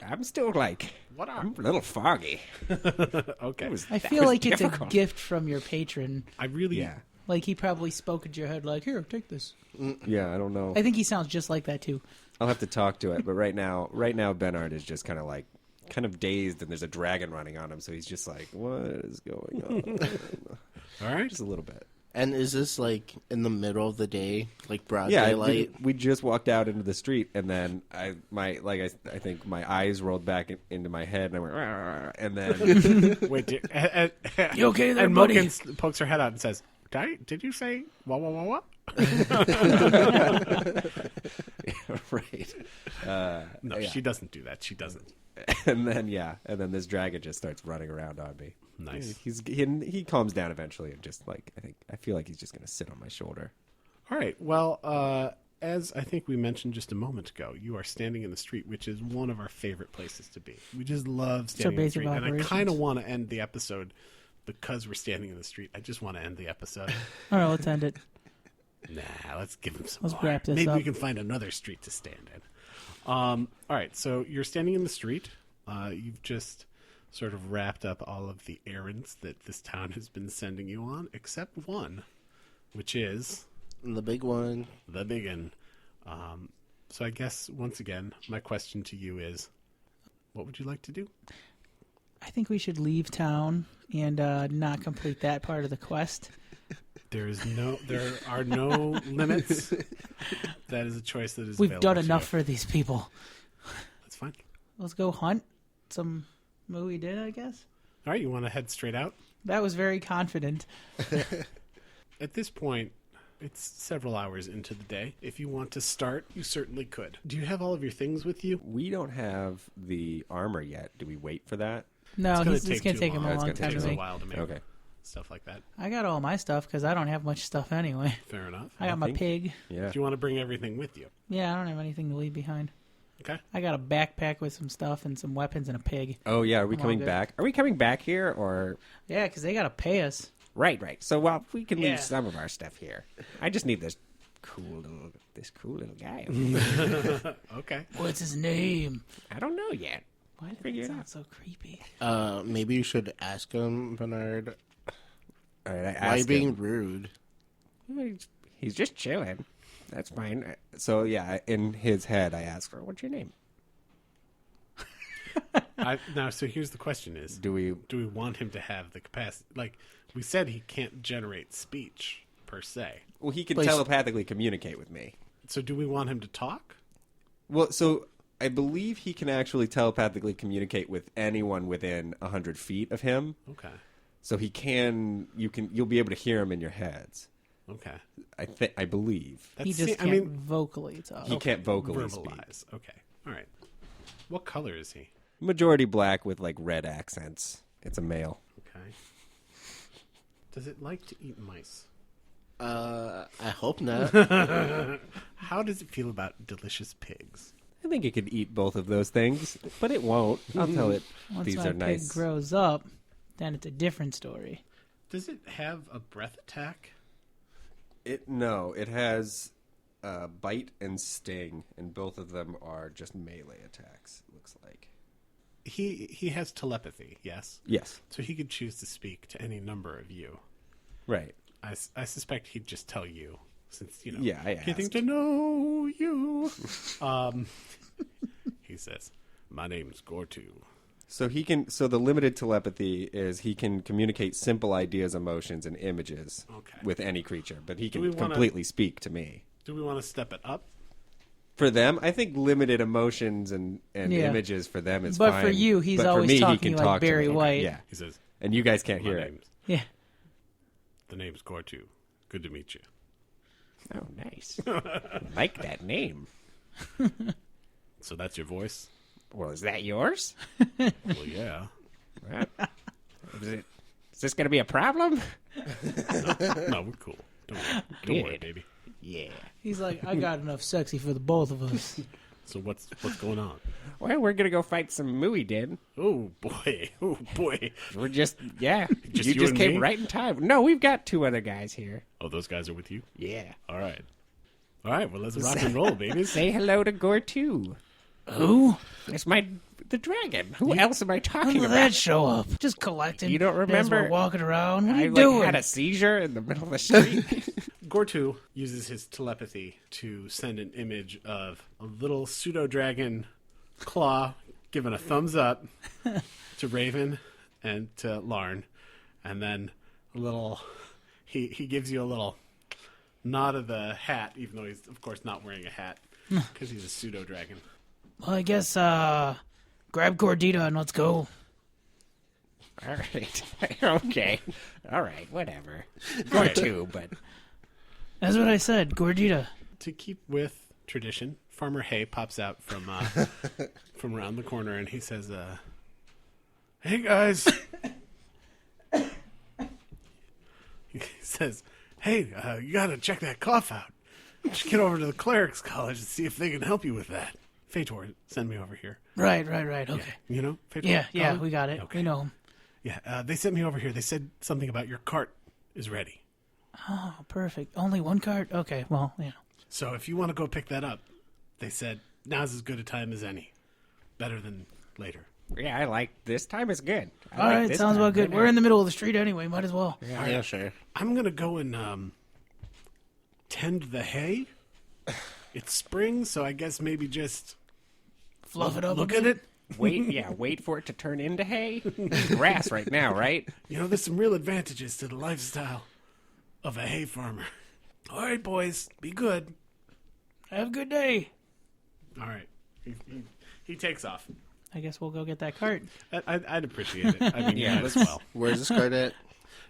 I'm still like, I'm a little foggy. Okay. I feel like it's a gift from your patron. I really... Yeah. Like he probably spoke into your head like, here, take this. Yeah, I don't know. I think he sounds just like that too. I'll have to talk to it, but right now Bernard is just kind of dazed, and there's a dragon running on him, so he's just like, what is going on? All right. Just a little bit. And is this like in the middle of the day, like broad daylight? We just walked out into the street, and then I think my eyes rolled back into my head, and I went, "Rah," and then Wait, You okay there, and buddy? Moken pokes her head out and says, did you say what? right. No, she doesn't do that. She doesn't. And then this dragon just starts running around on me. Nice. He calms down eventually, and just like I feel like he's just gonna sit on my shoulder. All right. Well, as I think we mentioned just a moment ago, you are standing in the street, which is one of our favorite places to be. We just love standing in the base of street, and I operations. kind of want to end the episode because we're standing in the street. I just want to end the episode. All right, let's end it. Nah, let's give him some Let's more. wrap this Maybe up. we can find another street to stand in. All right, so you're standing in the street. You've just sort of wrapped up all of the errands that this town has been sending you on, except one, which is The big one. the big one. So I guess, once again, my question to you is, what would you like to do? I think we should leave town and not complete that part of the quest. There are no limits. That is a choice that is We've available done to enough you. for these people. That's fine. Let's go hunt some mwydyn, I guess. All right, you want to head straight out? That was very confident. At this point, it's several hours into the day. If you want to start, you certainly could. Do you have all of your things with you? We don't have the armor yet. Do we wait for that? No, It's gonna it's going to too take him long. a It's long gonna time take to a make. while to make Okay. stuff like that. I got all my stuff because I don't have much stuff anyway. Fair enough. I got my think- pig. Yeah. Do you want to bring everything with you? Yeah, I don't have anything to leave behind. Okay. I got a backpack with some stuff and some weapons and a pig. Oh yeah. Are we I'm all coming good. back? Are we coming back here or? Yeah, because they got to pay us. Right. So we can Yeah. leave some of our stuff here. I just need this cool little guy. Okay. What's his name? I don't know yet. Why did Figure that it sound out. so creepy? Maybe you should ask him, Bernard. All right. I Why asked being him. rude? He's just chilling. That's fine. So yeah, in his head, I asked her, "What's your name?" Now, so here's the question: is Do we? do we want him to have the capacity? Like we said, he can't generate speech per se. Well, he can Please. telepathically communicate with me. So do we want him to talk? Well, so I believe he can actually telepathically communicate with anyone within 100 feet of him. Okay. So he can. You'll be able to hear him in your heads. Okay. I believe He That's- just I can't mean, vocally talk. he can't vocally speak. verbalize. Okay. All right. What color is he? Majority black with like red accents. It's a male. Okay. Does it like to eat mice? I hope not. How does it feel about delicious pigs? I think it could eat both of those things, but it won't. I'll tell it Once these my are pig nice. grows up, then it's a different story. Does it have a breath attack? No, it has bite and sting, and both of them are just melee attacks. It looks like. He has telepathy, yes? Yes. So he could choose to speak to any number of you. Right. I suspect he'd just tell you, since, you know, Yeah, I getting asked. to know you. He says, my name's Gortu. So he can. So the limited telepathy is he can communicate simple ideas, emotions, and images Okay. with any creature, but he we can wanna- completely speak to me. Do we want to step it up? For them, I think limited emotions and Yeah. images for them is But fine. for you, he's But for always me, he talking can like talk to Barry me. White. Yeah, He says, and you guys can't my hear it. name's, Yeah. the name's Gortu. Good to meet you. Oh, nice. Like that name. So that's your voice? Well, is that yours? Well, yeah. Is this going to be a problem? No, we're cool. Don't worry, Good. baby. Yeah. He's like, I got enough sexy for the both of us. So what's going on? Well, we're going to go fight some mwydyn. Oh boy! Oh boy! We're just, yeah. Just you you just and came me? right in time. No, we've got 2 other guys here. Oh, those guys are with you. Yeah. All right. Well, let's rock and roll, babies. Say hello to Gore too. Who? It's the dragon. Who else am I When talking did about? that show up? Just collecting. You don't as remember? we're walking around. What are I you doing? had a seizure in the middle of the street. Gortu uses his telepathy to send an image of a little pseudo-dragon claw giving a thumbs up to Raven and to Larn. And then a little... He gives you a little nod of the hat, even though he's, of course, not wearing a hat. Because he's a pseudo-dragon. Well, I guess, grab Gordita and let's go. All right. Okay. All right. Whatever. Or two, but That's what I said, Gordita. To keep with tradition, Farmer Hay pops out from from around the corner, and he says, "Hey guys," he says, "Hey, you gotta check that cough out. Just get over to the clerics' college and see if they can help you with that. Fator, send me over here. Right. Okay. You know, Fator Yeah, College? we got it. Okay. We know him. Yeah, they sent me over here. They said something about your cart is ready. Oh, perfect. Only one card? Okay, well, yeah. So if you want to go pick that up, they said now's as good a time as any. Better than later." yeah, I like this time is good. I All like right, this sounds time. about good. We're in the middle of the street anyway. Might as well. Yeah, sure. I'm gonna go and tend the hay. It's spring, so I guess maybe just Fluff it up. look a at bit. it. Wait for it to turn into hay. It's grass right now, right? You know, there's some real advantages to the lifestyle of a hay farmer. All right, boys, be good. Have a good day. All right, he takes off. I guess we'll go get that cart. I'd appreciate it. I mean, Yeah, you as well. Where's this card at?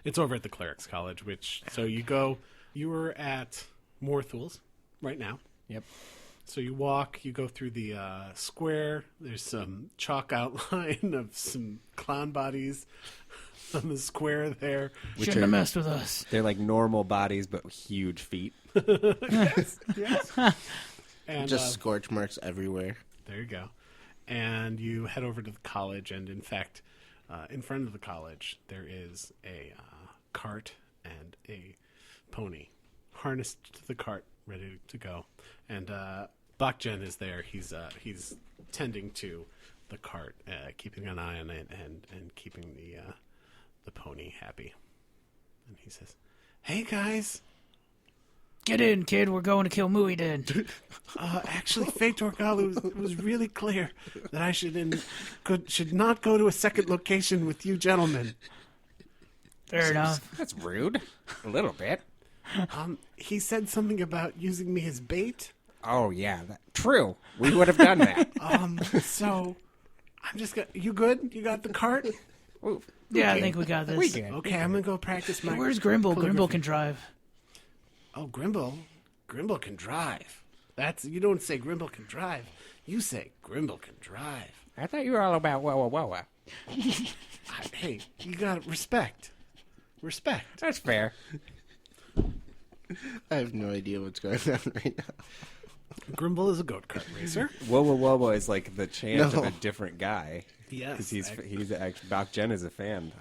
It's over at the clerics' college. So you go. You were at Morthul's right now. Yep. So you walk, you go through the square. There's some chalk outline of some clown bodies on the square there. Shouldn't have messed with us. They're like normal bodies, but huge feet. Yes. And Just scorch marks everywhere. there you go. And you head over to the college, and in fact, in front of the college, there is a cart and a pony harnessed to the cart, ready to go. And Bakjen is there. He's tending to the cart, keeping an eye on it and keeping the pony happy. And he says, "Hey guys, Get in, kid. We're going to kill mwydyn. actually, Fator Galu was really clear that I should not go to a second location with you gentlemen. Fair enough. That's rude. A little bit. He said something about using me as bait. Oh yeah, true. We would have done that. So I'm just gonna. You good? You got the cart? Ooh, Yeah, I think we got this. we good. Okay, I'm gonna go practice my. Where's Grimble? Grimble calligraphy. can drive. Oh, Grimble can drive. You don't say Grimble can drive. You say Grimble can drive. I thought you were all about wah. Hey, you got respect. Respect. That's fair. I have no idea what's going on right now. Grimble is a goat cart racer. Whoa is like the chant No. of a different guy. Yes, Because he's actually, Bakjen is a fan.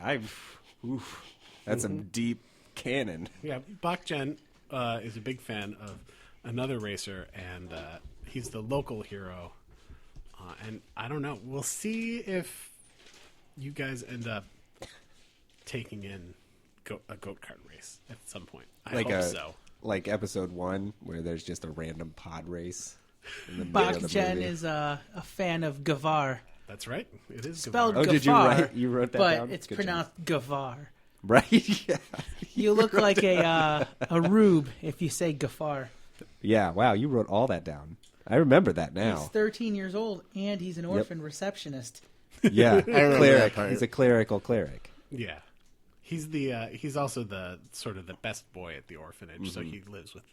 That's some deep canon. Yeah, Bakjen is a big fan of another racer, and he's the local hero. And I don't know. We'll see if you guys end up taking in a goat cart race at some point. I hope so. Like episode 1, where there's just a random pod race in the middle of the Bakjen movie. is a fan of Gavar. That's right. It is Spelled Gavar. Oh, did you Gafar, write? You wrote that but down? it's Good pronounced Gavar. job. Right? Yeah. You look like a rube if you say Gafar. Yeah. Wow. You wrote all that down. I remember that He's now. 13 years old, and he's an orphan receptionist. Yeah. I remember Cleric. that part. He's a clerical cleric. Yeah. He's he's also the sort of the best boy at the orphanage, so he lives with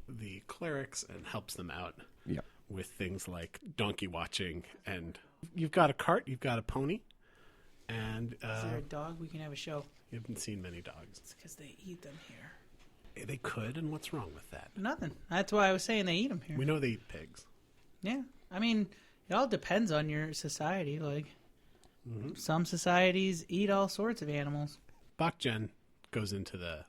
the clerics and helps them out Yep. with things like donkey watching. And you've got a cart, you've got a pony, and Is there a dog? We can have a show. you haven't seen many dogs. It's because they eat them here. They could, and what's wrong with that? Nothing. That's why I was saying they eat them here. We know they eat pigs. Yeah. I mean, it all depends on your society. Like, some societies eat all sorts of animals. Bakjen goes into the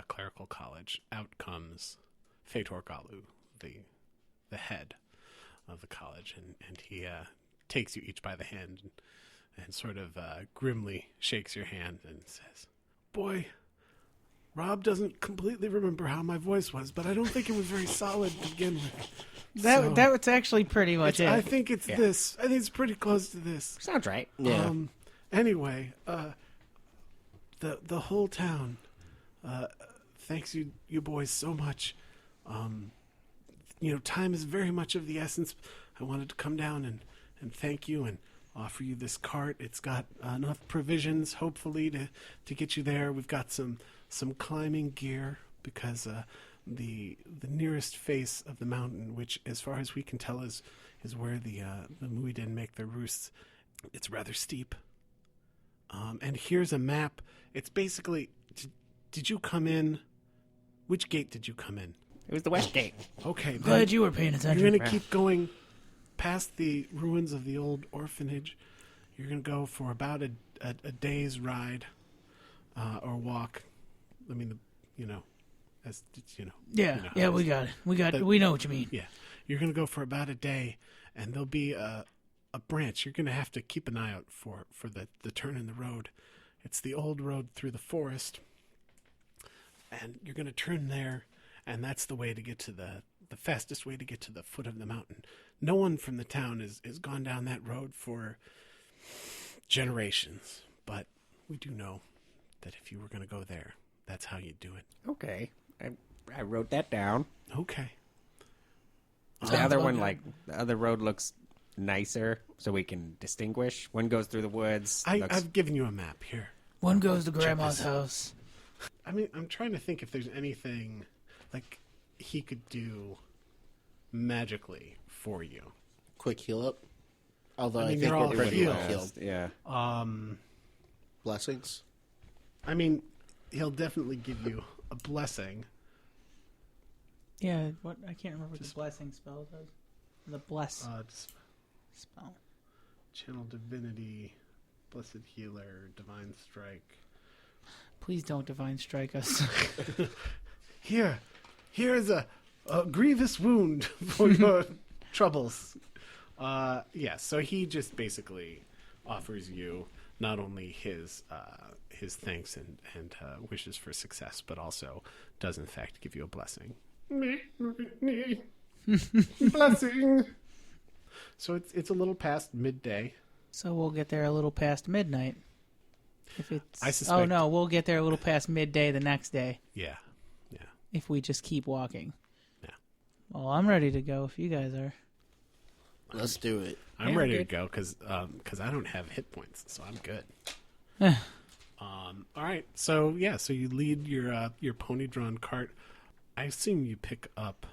clerical college. Out comes Fator Galu, the head. of the college, and he takes you each by the hand and sort of grimly shakes your hand and says, "Boy, Rob doesn't completely remember how my voice was, but I don't think it was very solid to begin with. That was actually pretty much it. I think it's this. I think it's pretty close to this. Sounds right. Yeah. Anyway, the whole town thanks you boys so much. Time is very much of the essence. I wanted to come down and thank you and offer you this cart. It's got enough provisions, hopefully, to get you there. We've got some climbing gear because the nearest face of the mountain, which, as far as we can tell, is where the mwydyn make their roosts. It's rather steep. And here's a map. It's basically. Did you come in? Which gate did you come in? It was the West Gate. Okay. then Glad you were paying attention. You're going to keep going past the ruins of the old orphanage. You're going to go for about a day's ride or walk. I mean, Yeah, we got it. We know what you mean. Yeah. You're going to go for about a day, and there'll be a branch. You're going to have to keep an eye out for the turn in the road. It's the old road through the forest. And you're going to turn there, and that's the way to get to the fastest way to get to the foot of the mountain. No one from the town has gone down that road for generations, but we do know that if you were going to go there, that's how you do it. Okay. I wrote that down. Okay. The other one, the other road looks nicer, so we can distinguish. One goes through the woods. I've given you a map here. One goes to Grandma's house. I mean, I'm trying to think if there's anything like he could do magically for you. Quick heal up. Although I I, mean, think they're all we're pretty healed. well healed. Yeah. Blessings. I mean, he'll definitely give you a blessing. Yeah, what I can't remember what the blessing spell does. The bless Just spell. channel divinity, blessed healer, divine strike. Please don't divine strike us. Here's a grievous wound for your troubles. So he just basically offers you not only his thanks and wishes for success, but also does in fact give you a blessing. Blessing. So it's a little past midday. So we'll get there a little past midnight. If it's I suspect. Oh no, we'll get there a little past midday the next day Yeah. if we just keep walking. Yeah. Well, I'm ready to go if you guys are. Let's do it. I'm Yeah, ready good. to go because I don't have hit points, so I'm good. Eh. All right, so you lead your pony drawn cart. I assume you pick up,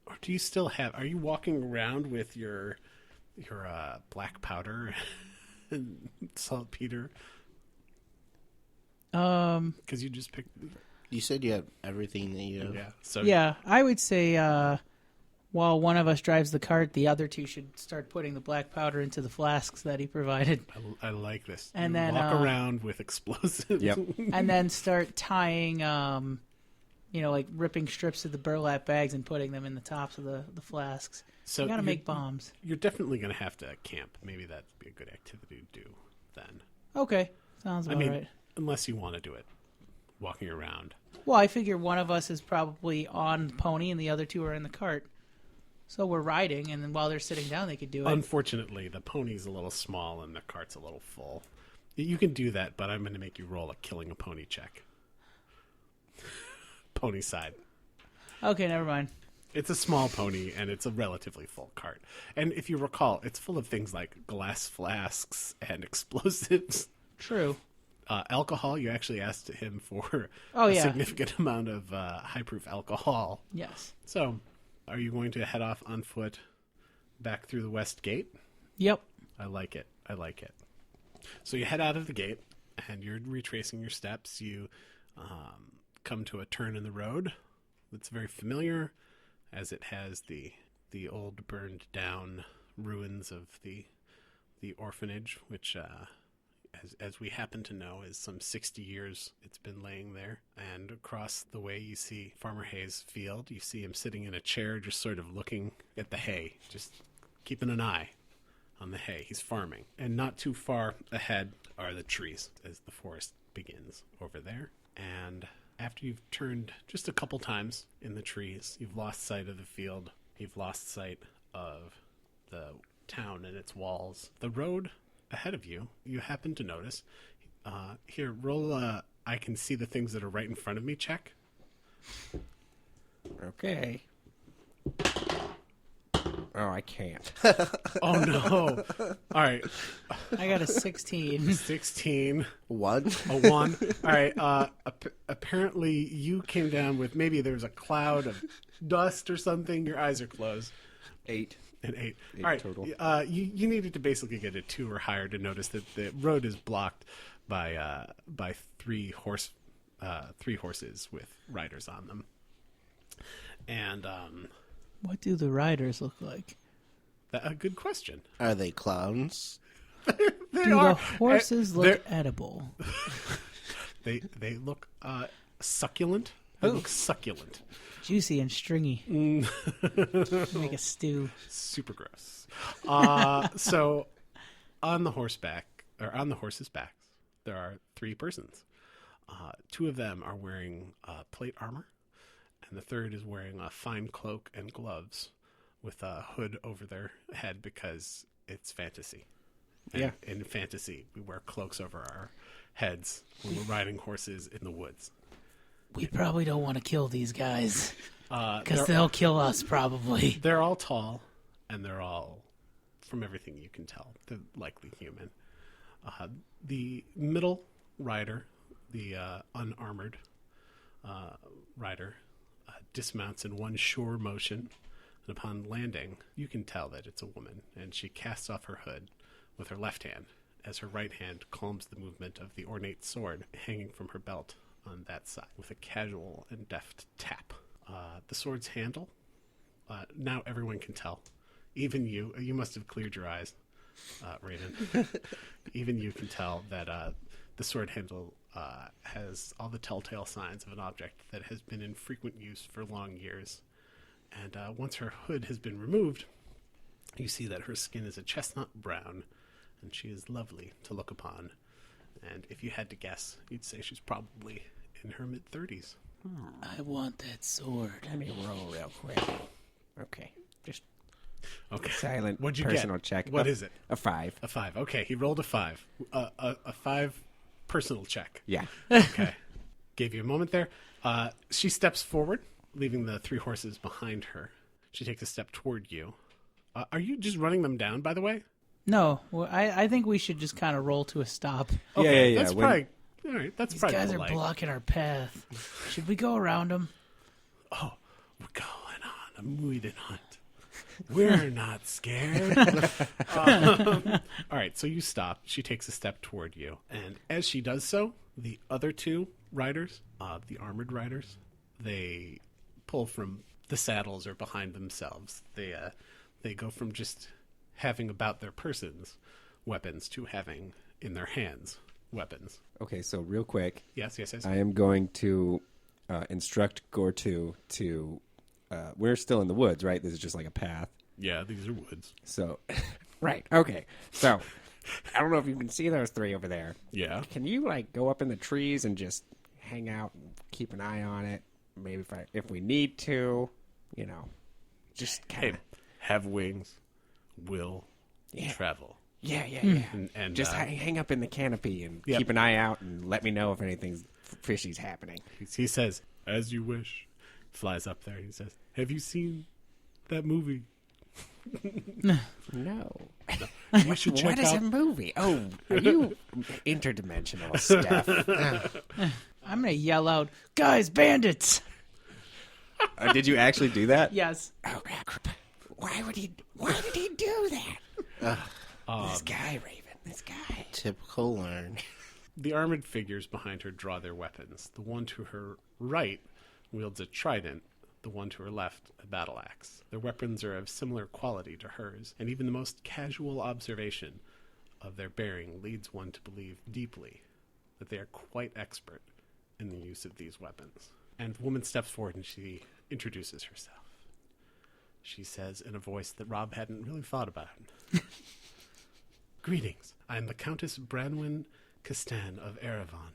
or do you still have? Are you walking around with your black powder and saltpeter? Because you just picked. You said you have everything that you have. Yeah. So Yeah, I would say while one of us drives the cart, the other two should start putting the black powder into the flasks that he provided. I like this. And You then, walk around with explosives. Yep. And then start tying, like ripping strips of the burlap bags and putting them in the tops of the flasks. So You gotta you're- make bombs. You're definitely going to have to camp. Maybe that'd be a good activity to do then. Okay, sounds I about mean, right. unless you want to do it, walking around. Well, I figure one of us is probably on the pony and the other two are in the cart. So we're riding, and then while they're sitting down, they could do it. Unfortunately, the pony's a little small and the cart's a little full. You can do that, but I'm going to make you roll a killing a pony check. Pony side. Okay, never mind. It's a small pony, and it's a relatively full cart. And if you recall, it's full of things like glass flasks and explosives. True. Alcohol, you actually asked him for Oh, a yeah. significant amount of high-proof alcohol. Yes. So, are you going to head off on foot back through the west gate? Yep. I like it. So you head out of the gate, and you're retracing your steps. You come to a turn in the road that's very familiar, as it has the old burned down ruins of the orphanage, which, as we happen to know, is some 60 years it's been laying there. And across the way, you see Farmer Hayes' field. You see him sitting in a chair, just sort of looking at the hay, just keeping an eye on the hay. He's farming. And not too far ahead are the trees as the forest begins over there. And after you've turned just a couple times in the trees, you've lost sight of the field. You've lost sight of the town and its walls. The road ahead of you, you happen to notice. Here, roll I can see the things that are right in front of me check. Okay. Oh, I can't. Oh, no. All right. I got a 16. 16. 1. A 1. All right. Apparently, you came down with maybe there was a cloud of dust or something. Your eyes are closed. 8. An 8. 8 All right. total. You needed to basically get a 2 or higher to notice that the road is blocked by 3 horses with riders on them. And What do the riders look like? a good question. Are they clowns? They Do are. the horses look they're- edible? They look succulent. They look succulent. Juicy and stringy. Make a stew. Super gross. So on the horse's backs, there are 3 persons. 2 of them are wearing plate armor, and the third is wearing a fine cloak and gloves with a hood over their head because it's fantasy. And Yeah. in fantasy, we wear cloaks over our heads when we're riding horses in the woods. We probably don't want to kill these guys because They're- they'll kill us probably. They're all tall, and they're all, from everything you can tell, they're likely human. The middle rider, the unarmored rider, dismounts in one sure motion, and upon landing, you can tell that it's a woman, and she casts off her hood with her left hand, as her right hand calms the movement of the ornate sword hanging from her belt on that side, with a casual and deft tap. The sword's handle, now everyone can tell. Even you must have cleared your eyes, Raven. Even you can tell that the sword handle has all the telltale signs of an object that has been in frequent use for long years. And once her hood has been removed, you see that her skin is a chestnut brown, and she is lovely to look upon. And if you had to guess, you'd say she's probably in her mid-30s. I want that sword. Let me roll real quick. Okay. Just Okay. silent What'd you personal get? check. What is it? A 5. A 5. Okay, he rolled a 5. A 5 personal check. Yeah. Okay. Gave you a moment there. She steps forward, leaving the 3 horses behind her. She takes a step toward you. Are you just running them down, by the way? No, well, I think we should just kind of roll to a stop. Okay, yeah. That's probably... All right, that's These probably guys polite. are blocking our path. Should we go around them? Oh, we're going on a mwydyn hunt. We're not scared. All right, so you stop. She takes a step toward you. And as she does so, the other 2 riders, the armored riders, they pull from the saddles or behind themselves. They go from just having about their persons weapons to having in their hands weapons. Okay, so real quick, Yes. I am going to instruct Gortu to... we're still in the woods, right? This is just like a path. Yeah, these are woods. So, Right. Okay. So, I don't know if you can see those 3 over there. Yeah. Can you like go up in the trees and just hang out and keep an eye on it? Maybe if we need to, just kind Hey, of. have wings, will travel. Yeah. And Just hang up in the canopy and Yep. keep an eye out and let me know if anything fishy's happening. he says, as you wish. Flies up there. He says, have you seen that movie? No. You should check What is a out. movie? Oh, are you interdimensional stuff? I'm going to yell out, guys, bandits! did you actually do that? Yes. Oh, crap. Why did he do that? This guy, Raven. This guy. Typical learn. The armored figures behind her draw their weapons. The one to her right wields a trident. The one to her left, a battle axe. Their weapons are of similar quality to hers, and even the most casual observation of their bearing leads one to believe deeply that they are quite expert in the use of these weapons. And the woman steps forward and she introduces herself. she says in a voice that Rob hadn't really thought about. Greetings. I am the Countess Branwen Castan of Erevan.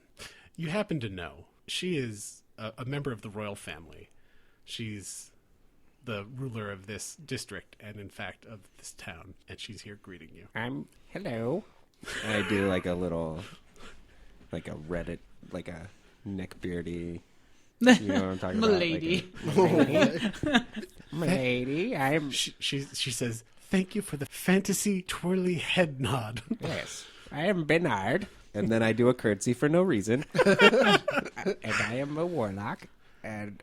You happen to know she is a member of the royal family. She's the ruler of this district and, in fact, of this town, and she's here greeting you. Hello. And I do like a little, like a Reddit, like a neckbeardy. You know what I'm talking about? Milady. Milady, I'm... She says, "Thank you for the fantasy twirly head nod." Yes, I am Bernard, And then I do a curtsy for no reason. and I am a warlock, and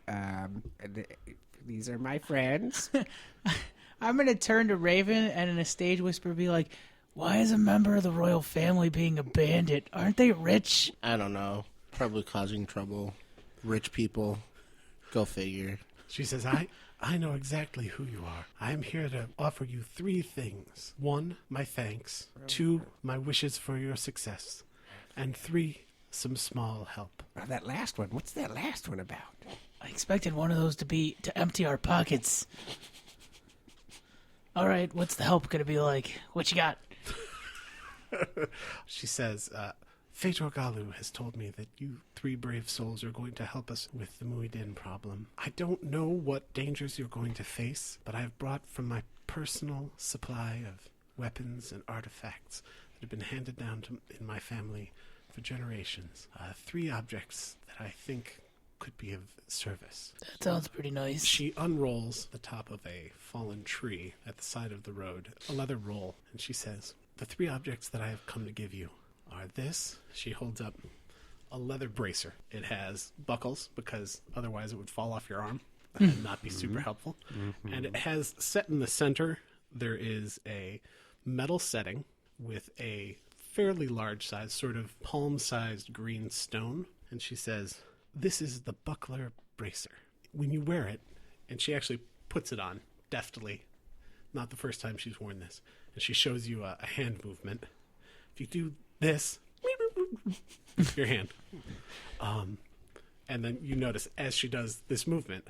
these are my friends. I'm going to turn to Raven and in a stage whisper be like, why is a member of the royal family being a bandit? Aren't they rich? I don't know. Probably causing trouble. Rich people. Go figure. She says, I know exactly who you are. I am here to offer you 3 things. 1, my thanks. 2, my wishes for your success. And 3, some small help. That last one, what's that last one about? I expected one of those to be to empty our pockets. All right, what's the help going to be like? What you got? She says, Fator Galu has told me that you 3 brave souls are going to help us with the mwydyn problem. I don't know what dangers you're going to face, but I've brought from my personal supply of weapons and artifacts that have been handed down in my family for generations. 3 objects that I think could be of service. That sounds pretty nice. She unrolls the top of a fallen tree at the side of the road, a leather roll, and she says, the 3 objects that I have come to give you are this. She holds up a leather bracer. It has buckles, because otherwise it would fall off your arm and not be super helpful. And it has, set in the center, there is a metal setting with a fairly large size, sort of palm-sized green stone. And she says, this is the buckler bracer. When you wear it, and she actually puts it on deftly, not the first time she's worn this, and she shows you a hand movement. If you do this, your hand. And then you notice as she does this movement,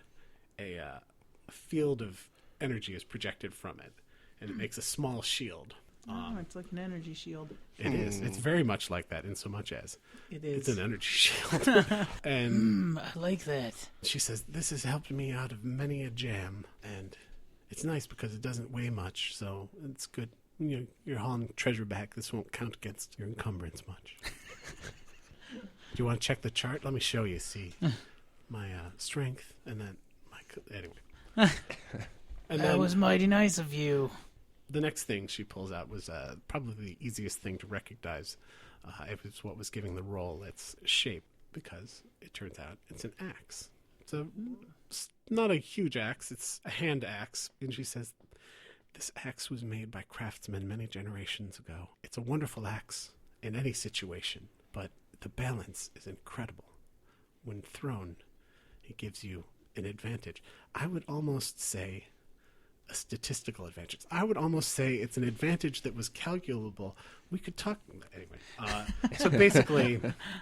a field of energy is projected from it, and it makes a small shield. Oh, it's like an energy shield. It is. It's very much like that in so much as It is. it's an energy shield. And I like that. she says, this has helped me out of many a jam, and it's nice because it doesn't weigh much, so it's good. You know, you're hauling treasure back. This won't count against your encumbrance much. Do you want to check the chart? Let me show you. See my strength, and then anyway. And That was mighty nice of you. the next thing she pulls out was probably the easiest thing to recognize. It was what was giving the roll its shape, because it turns out it's an axe. It's not a huge axe. It's a hand axe. And she says, this axe was made by craftsmen many generations ago. It's a wonderful axe in any situation, but the balance is incredible. When thrown, it gives you an advantage. I would almost say a statistical advantage. I would almost say it's an advantage that was calculable. We could talk anyway. So basically,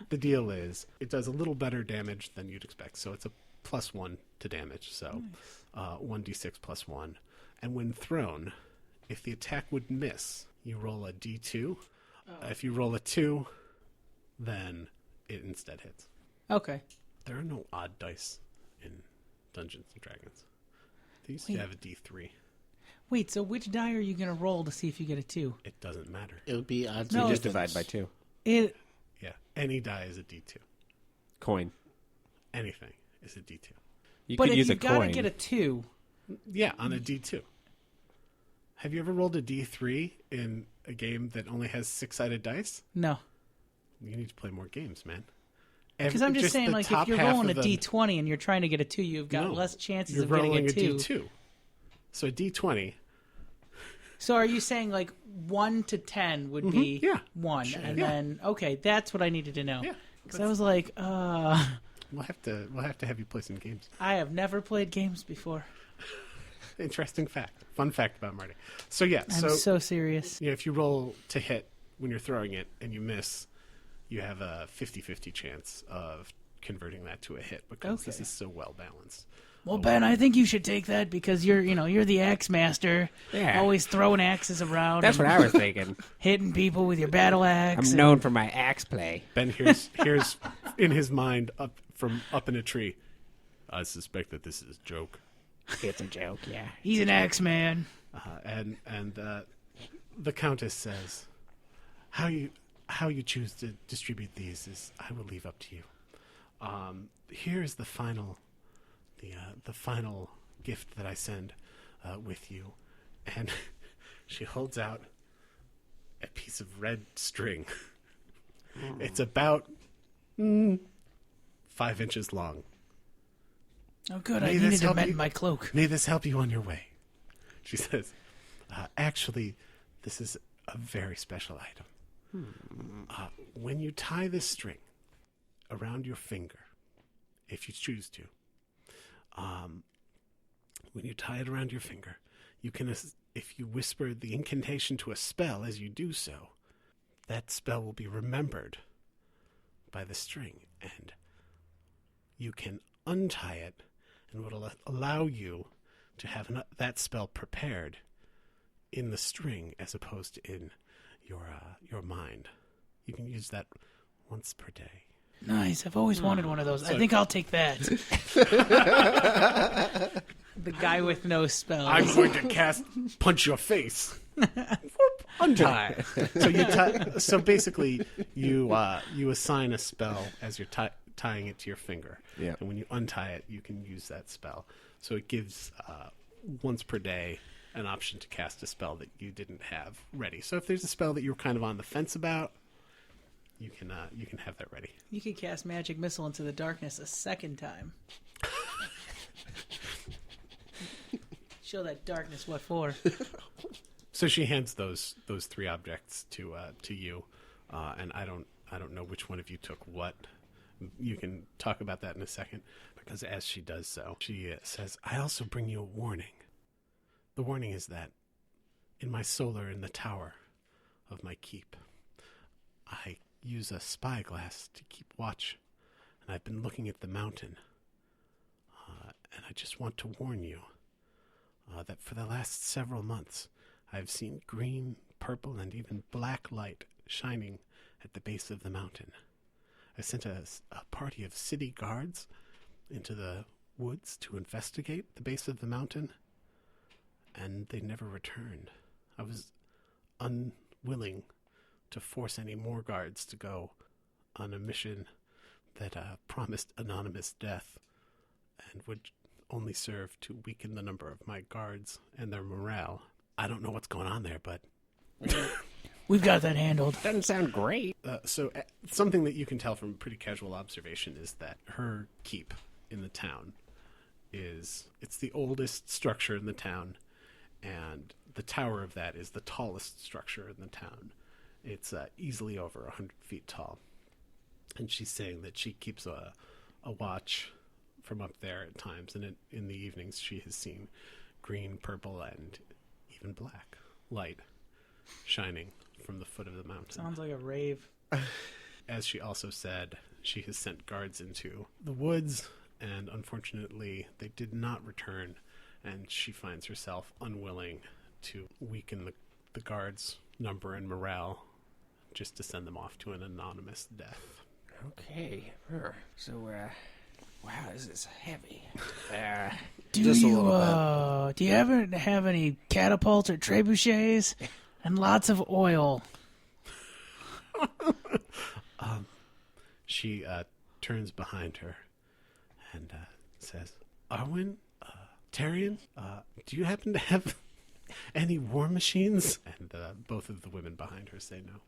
the deal is it does a little better damage than you'd expect. So it's a +1 to damage. So 1d6 + 1. And when thrown, if the attack would miss, you roll a d2. If you roll a 2, then it instead hits. Okay. There are no odd dice in Dungeons & Dragons. They used to have a d3. Wait, so which die are you going to roll to see if you get a 2? It doesn't matter. It would be odds No, and Just evens. divide by 2. It Yeah, any die is a d2. Coin. Anything is a d2. You But could if use you a got to coin. get a 2, Yeah, on a d2. Have you ever rolled a d3 in a game that only has 6-sided dice? no. You need to play more games, man. Because I'm just saying, the like, if top you're half rolling a of the- D20 and you're trying to get a 2, you've got No, less chances you're of getting rolling a 2. d2. So a d20. So are you saying, like, 1 to 10 would be yeah. 1? And Yeah. then, okay, that's what I needed to know. Yeah, Because I was like, We'll have to have you play some games. I have never played games before. Interesting fact. Fun fact about Marty. So yeah, I'm so serious. you know, if you roll to hit when you're throwing it and you miss, you have a 50-50 chance of converting that to a hit because this Okay. is so well balanced. Well, Ben, I think you should take that because you're the axe master. Yeah. Always throwing axes around. That's and what I was thinking. hitting people with your battle axe. I'm known for my axe play. Ben hears in his mind up in a tree. I suspect that this is a joke. It's a joke, yeah. He's an axe man. And the Countess says, "How you choose to distribute these is I will leave up to you. Here is the final gift that I send with you," and she holds out a piece of red string. It's about 5 inches long. Oh, good. May I this needed to help mend you- my cloak. May this help you on your way. She says, actually, this is a very special item. When you tie this string around your finger, if you choose to, when you tie it around your finger, you can, if you whisper the incantation to a spell as you do so, that spell will be remembered by the string, and you can untie it, and it will allow you to have that spell prepared in the string as opposed to in your mind. You can use that once per day. Nice. I've always wanted one of those. I think I'll take that. The guy with no spells. I'm going to cast punch your face. Untie. So basically, you assign a spell as you're tying it to your finger. Yeah. And when you untie it, you can use that spell. So it gives once per day an option to cast a spell that you didn't have ready. So if there's a spell that you're kind of on the fence about, you can have that ready. You can cast magic missile into the darkness a second time. Show that darkness what for. So she hands those 3 objects to you, and I don't know which one of you took what. You can talk about that in a second, because as she does so, she says, "I also bring you a warning. The warning is that in my solar in the tower of my keep, I use a spyglass to keep watch, and I've been looking at the mountain, and I just want to warn you that for the last several months, I've seen green, purple, and even black light shining at the base of the mountain. I sent a party of city guards into the woods to investigate the base of the mountain, and they never returned. I was unwilling to force any more guards to go on a mission that promised anonymous death and would only serve to weaken the number of my guards and their morale. I don't know what's going on there, but..." We've got that handled. Doesn't sound great. So something that you can tell from pretty casual observation is that her keep in the town it's the oldest structure in the town, and the tower of that is the tallest structure in the town. It's easily over 100 feet tall. And she's saying that she keeps a watch from up there at times, and in the evenings she has seen green, purple, and even black light shining from the foot of the mountain. Sounds like a rave. As she also said, she has sent guards into the woods, and unfortunately they did not return, and she finds herself unwilling to weaken the guards' number and morale just to send them off to an anonymous death. Okay. So, wow, this is heavy. Do Just a you little do you ever have any catapults or trebuchets and lots of oil? She turns behind her and says, "Arwen, Tarion, do you happen to have any war machines?" And both of the women behind her say no.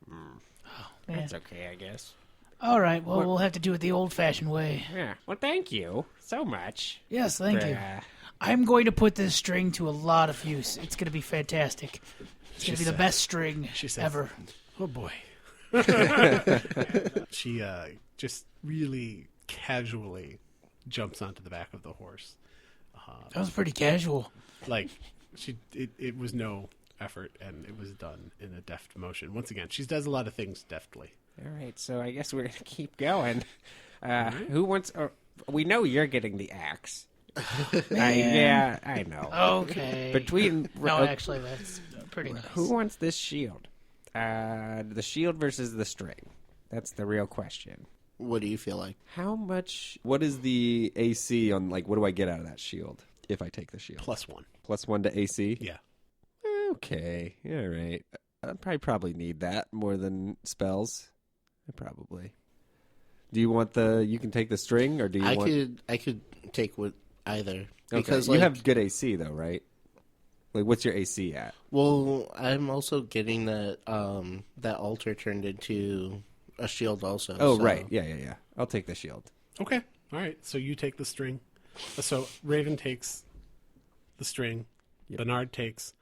That's okay, I guess. All right. Well, we'll have to do it the old-fashioned way. Yeah. Well, thank you so much. Yes, thank you. I'm going to put this string to a lot of use. It's going to be fantastic. It's going to be the best string She says, ever. "Oh boy." She just really casually jumps onto the back of the horse. That was pretty casual. Like it was no effort, and it was done in a deft motion. Once again, she does a lot of things deftly. All right, so I guess we're going to keep going. Who wants? We know you're getting the axe. I know. Okay. Between No, actually, that's pretty nice. who wants this shield? The shield versus the string. That's the real question. What do you feel like? How much? What is the AC on? Like, what do I get out of that shield if I take the shield? +1. +1 to AC. Yeah. Okay. All right. I probably need that more than spells. Probably. Do you want the? You can take the string, or do you want? I could take with either Okay. because You like, have good AC though, right? Like, what's your AC at? Well, I'm also getting that that altar turned into a shield also. Oh, so- right. Yeah. I'll take the shield. Okay. All right. So you take the string. So Raven takes the string. Yep. Bernard takes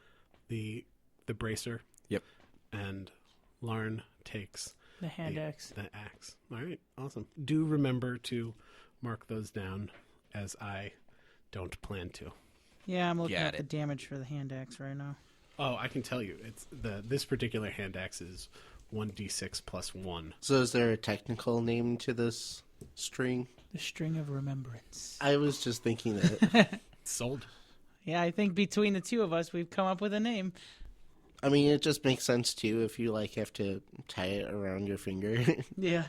the bracer. Yep. And Larn takes The hand axe. the axe. All right. Awesome. Do remember to mark those down, as I don't plan to. Yeah, I'm looking Got at the it. damage for the hand axe right now. Oh, I can tell you, it's this particular hand axe is 1d6 +1. So is there a technical name to this string? The string of remembrance. I was just thinking that. Sold. Yeah, I think between the two of us, we've come up with a name. I mean, it just makes sense too if you like have to tie it around your finger. Yeah.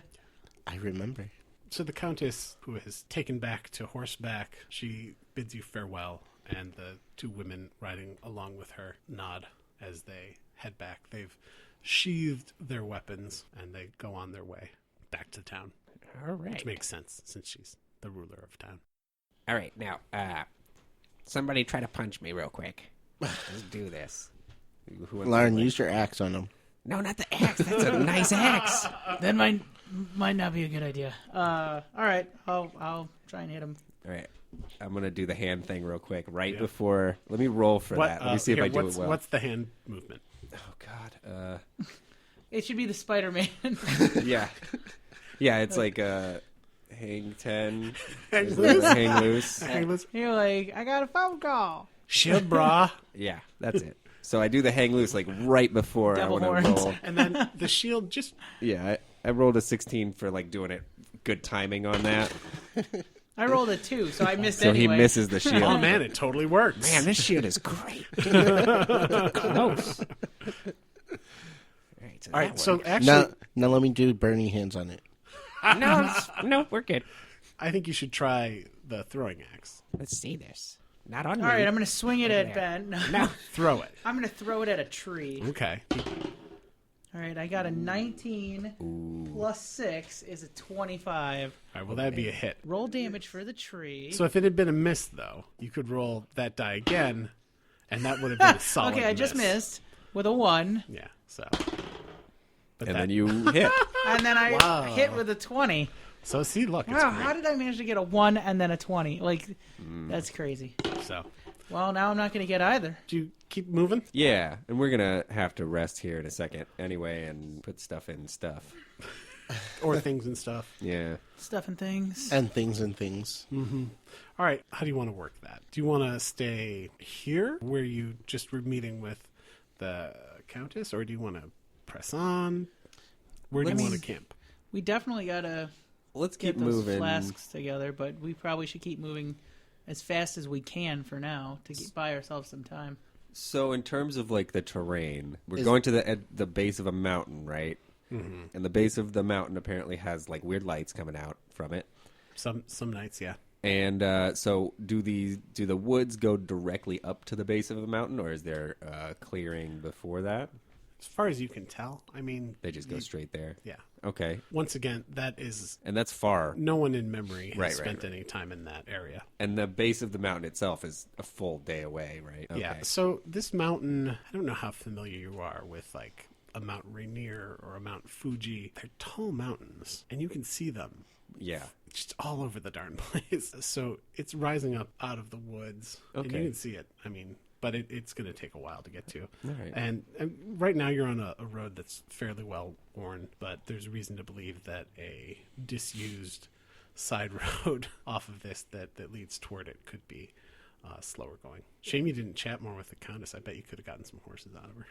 I remember. So the Countess, who is taken back to horseback, she bids you farewell, and the two women riding along with her nod as they head back. They've sheathed their weapons, and they go on their way back to town, All right. which makes sense since she's the ruler of town. All right. Now, somebody try to punch me real quick. Let's do this. Who wants Lauren, to, use your axe on him. No, not the axe. That's a nice axe. That might not be a good idea. All right, I'll try and hit him. All right. I'm gonna do the hand thing real quick. Right Yeah. before. Let me roll for that. Let me see if I do it well. What's the hand movement? Oh God. It should be the Spider-Man. Yeah. Yeah. It's like hang 10. Hang loose. Hang loose. Hang loose. You're like, I got a phone call. Shield bra. Yeah. That's it. So I do the hang loose like right before Double I want to horns. roll. And then the shield just... Yeah. I rolled a 16 for like doing it. Good timing on that. I rolled a 2, so I missed So anyway. he misses the shield. Oh, man, it totally works. Man, this shield is great. Close. All right, so actually, Now let me do burning hands on it. No, we're good. I think you should try the throwing axe. Let's see this. Not on All me. right, I'm going to swing it at there. Ben. No. Throw it. I'm going to throw it at a tree. Okay. All right, I got a 19 plus 6 is a 25. All right, well, that'd be a hit. Roll damage for the tree. So if it had been a miss, though, you could roll that die again, and that would have been a solid Okay, I just miss. missed with a 1, Yeah, so... But And that, then you hit. and then I Wow. hit with a 20. So see, look, it's Wow, great. how did I manage to get a 1 and then a 20? Like, that's crazy. So, Well, now I'm not going to get either. do you keep moving? Yeah, and we're gonna have to rest here in a second anyway, and put stuff in stuff. Or things and stuff? Yeah. Stuff and things. And things. All right, how do you want to work that? Do you want to stay here, where you just were meeting with the Countess, or do you want to press on? Where do you want to camp? We definitely got to Let's get keep those moving. flasks together, but we probably should keep moving as fast as we can for now to buy ourselves some time. So in terms of like the terrain, we're Is- going to the base of a mountain, right? Mm-hmm. And the base of the mountain apparently has like weird lights coming out from it. Some nights, yeah. And so do the woods go directly up to the base of the mountain, or is there clearing before that? As far as you can tell, I mean, They just go straight there. Yeah. Okay. Once again, that is And that's far. no one in memory has Right, spent right. any time in that area. And the base of the mountain itself is a full day away, right? Yeah. So this mountain, I don't know how familiar you are with like a Mount Rainier or a Mount Fuji. They're tall mountains, and you can see them Yeah. just all over the darn place. So it's rising up out of the woods, and Okay. you can see it. I mean, but it's going to take a while to get to. All right. And right now you're on a road that's fairly well worn, but there's reason to believe that a disused side road off of this that leads toward it could be slower going. Shame you didn't chat more with the Countess. I bet you could have gotten some horses out of her.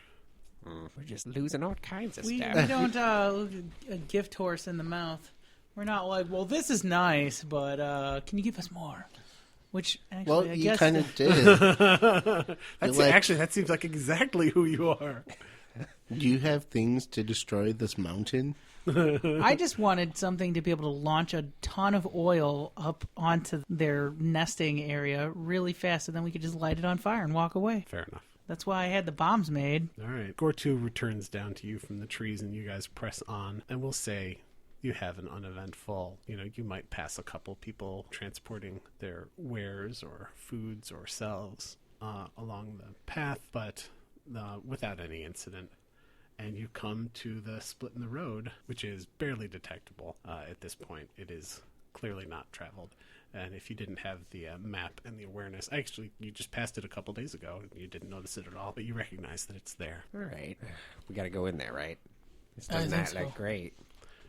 We're just losing all kinds of We stuff. don't a gift horse in the mouth We're not like, well, this is nice, but can you give us more? Which actually, Well, I you guess kind of did. Actually, that seems like exactly who you are. Do you have things to destroy this mountain? I just wanted something to be able to launch a ton of oil up onto their nesting area really fast, and then we could just light it on fire and walk away. Fair enough. That's why I had the bombs made. All right. Gortu returns down to you from the trees, and you guys press on. And we'll say you have an uneventful, you might pass a couple people transporting their wares or foods or selves along the path, but without any incident. And you come to the split in the road, which is barely detectable at this point. It is clearly not traveled. And if you didn't have the map and the awareness, actually, you just passed it a couple days ago. And you didn't notice it at all, but you recognize that it's there. All right. We got to go in there, right? This I does think not so. look great.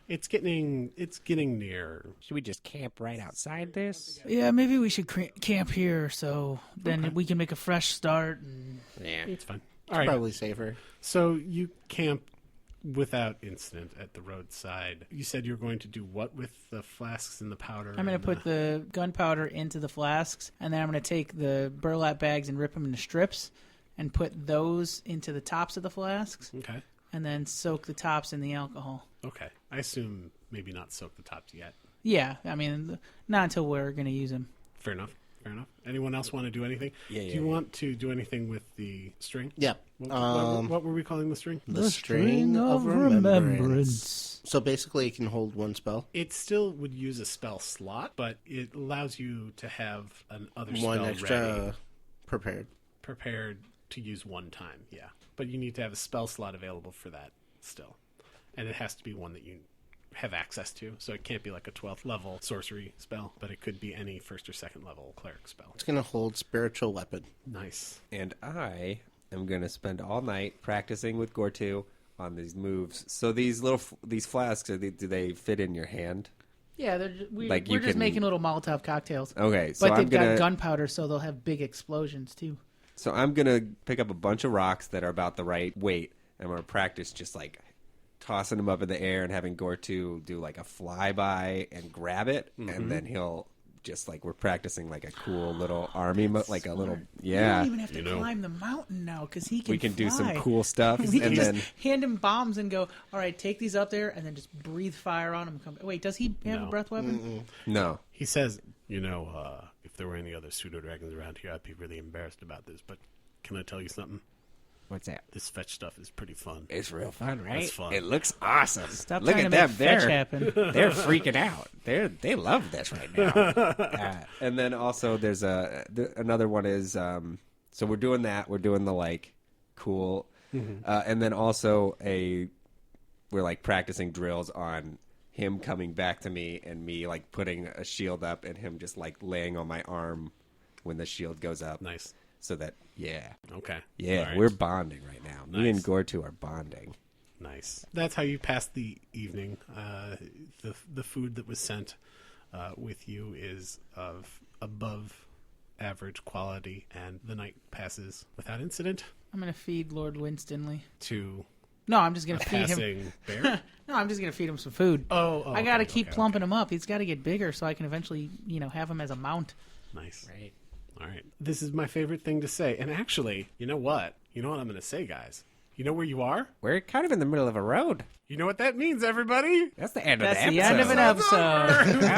It's getting near. Should we just camp right outside this? Yeah, maybe we should camp here so then we can make a fresh start. And... Yeah. It's fine. It's All right. probably safer. So you camp without incident at the roadside. You said you're going to do what with the flasks and the powder? I'm going to put the gunpowder into the flasks, and then I'm going to take the burlap bags and rip them into strips and put those into the tops of the flasks, Okay. and then soak the tops in the alcohol. Okay. I assume maybe not soak the tops yet. Yeah, I mean, not until we're going to use them. Fair enough. Anyone else want to do anything? Yeah, Do you want to do anything with the string? Yeah. What were we calling the string? The string of remembrance. So basically, it can hold one spell. It still would use a spell slot, but it allows you to have another One spell extra ready, prepared to use one time. Yeah, but you need to have a spell slot available for that still, and it has to be one that you have access to. So it can't be like a 12th level sorcery spell, but it could be any 1st or 2nd level cleric spell. It's going to hold spiritual weapon. Nice. And I am going to spend all night practicing with Gortu on these moves. So these flasks, do they fit in your hand? Yeah, we're Like, you just can- making little Molotov cocktails. Okay, so But I'm they've gonna got gunpowder, so they'll have big explosions, too. So I'm gonna pick up a bunch of rocks that are about the right weight, and I'm gonna practice just like tossing them up in the air and having Gortu do like a flyby and grab it, and then he'll just like we're practicing like a cool little army, like a little You don't yeah. even have to climb the mountain now, because he can We can do some fly. cool stuff, We can and just then hand him bombs and go, all right, take these up there, and then just breathe fire on them. Wait, does he have a No. breath weapon? no. He says, if there were any other pseudo-dragons around here, I'd be really embarrassed about this, but can I tell you something? What's that? This fetch stuff is pretty fun. It's real fun, right? It's fun. It looks awesome. Stop Look trying at to them. make fetch They're happen. they're freaking out. They love this right now. And then also there's another one is so we're doing that. We're doing the like cool, and then also we're like practicing drills on him coming back to me and me like putting a shield up and him just like laying on my arm when the shield goes up. Nice. So that Okay. yeah, All right. we're bonding right now. Me and Nice. Gortu are bonding. Nice. That's how you pass the evening. The food that was sent with you is of above average quality, and the night passes without incident. I'm going to feed Lord Winstanley. To No, I'm just going a to feed him. passing bear. No, I'm just going to feed him some food. Oh, I got to okay, keep okay, plumping him up. He's got to get bigger so I can eventually, have him as a mount. Nice. Right. All right. This is my favorite thing to say. And actually, you know what? You know what I'm going to say, guys? You know where you are? We're kind of in the middle of a road. You know what that means, everybody? That's the end That's of the the episode. end of an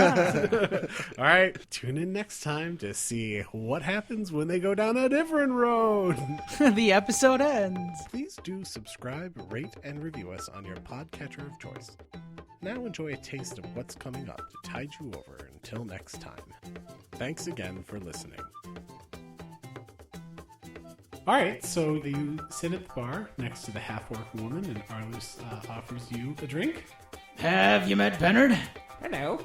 episode. All right. Tune in next time to see what happens when they go down a different road. The episode ends. Please do subscribe, rate, and review us on your podcatcher of choice. Now enjoy a taste of what's coming up to tide you over until next time. Thanks again for listening. All right, so you sit at the bar next to the half-orc woman, and Arlus offers you a drink. Have you met Bernard? Hello.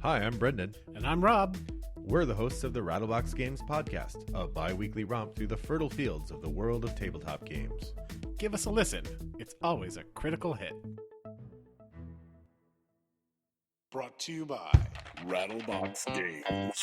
Hi, I'm Brendan. And I'm Rob. We're the hosts of the Rattlebox Games podcast, a bi-weekly romp through the fertile fields of the world of tabletop games. Give us a listen. It's always a critical hit. Brought to you by Rattlebox Games.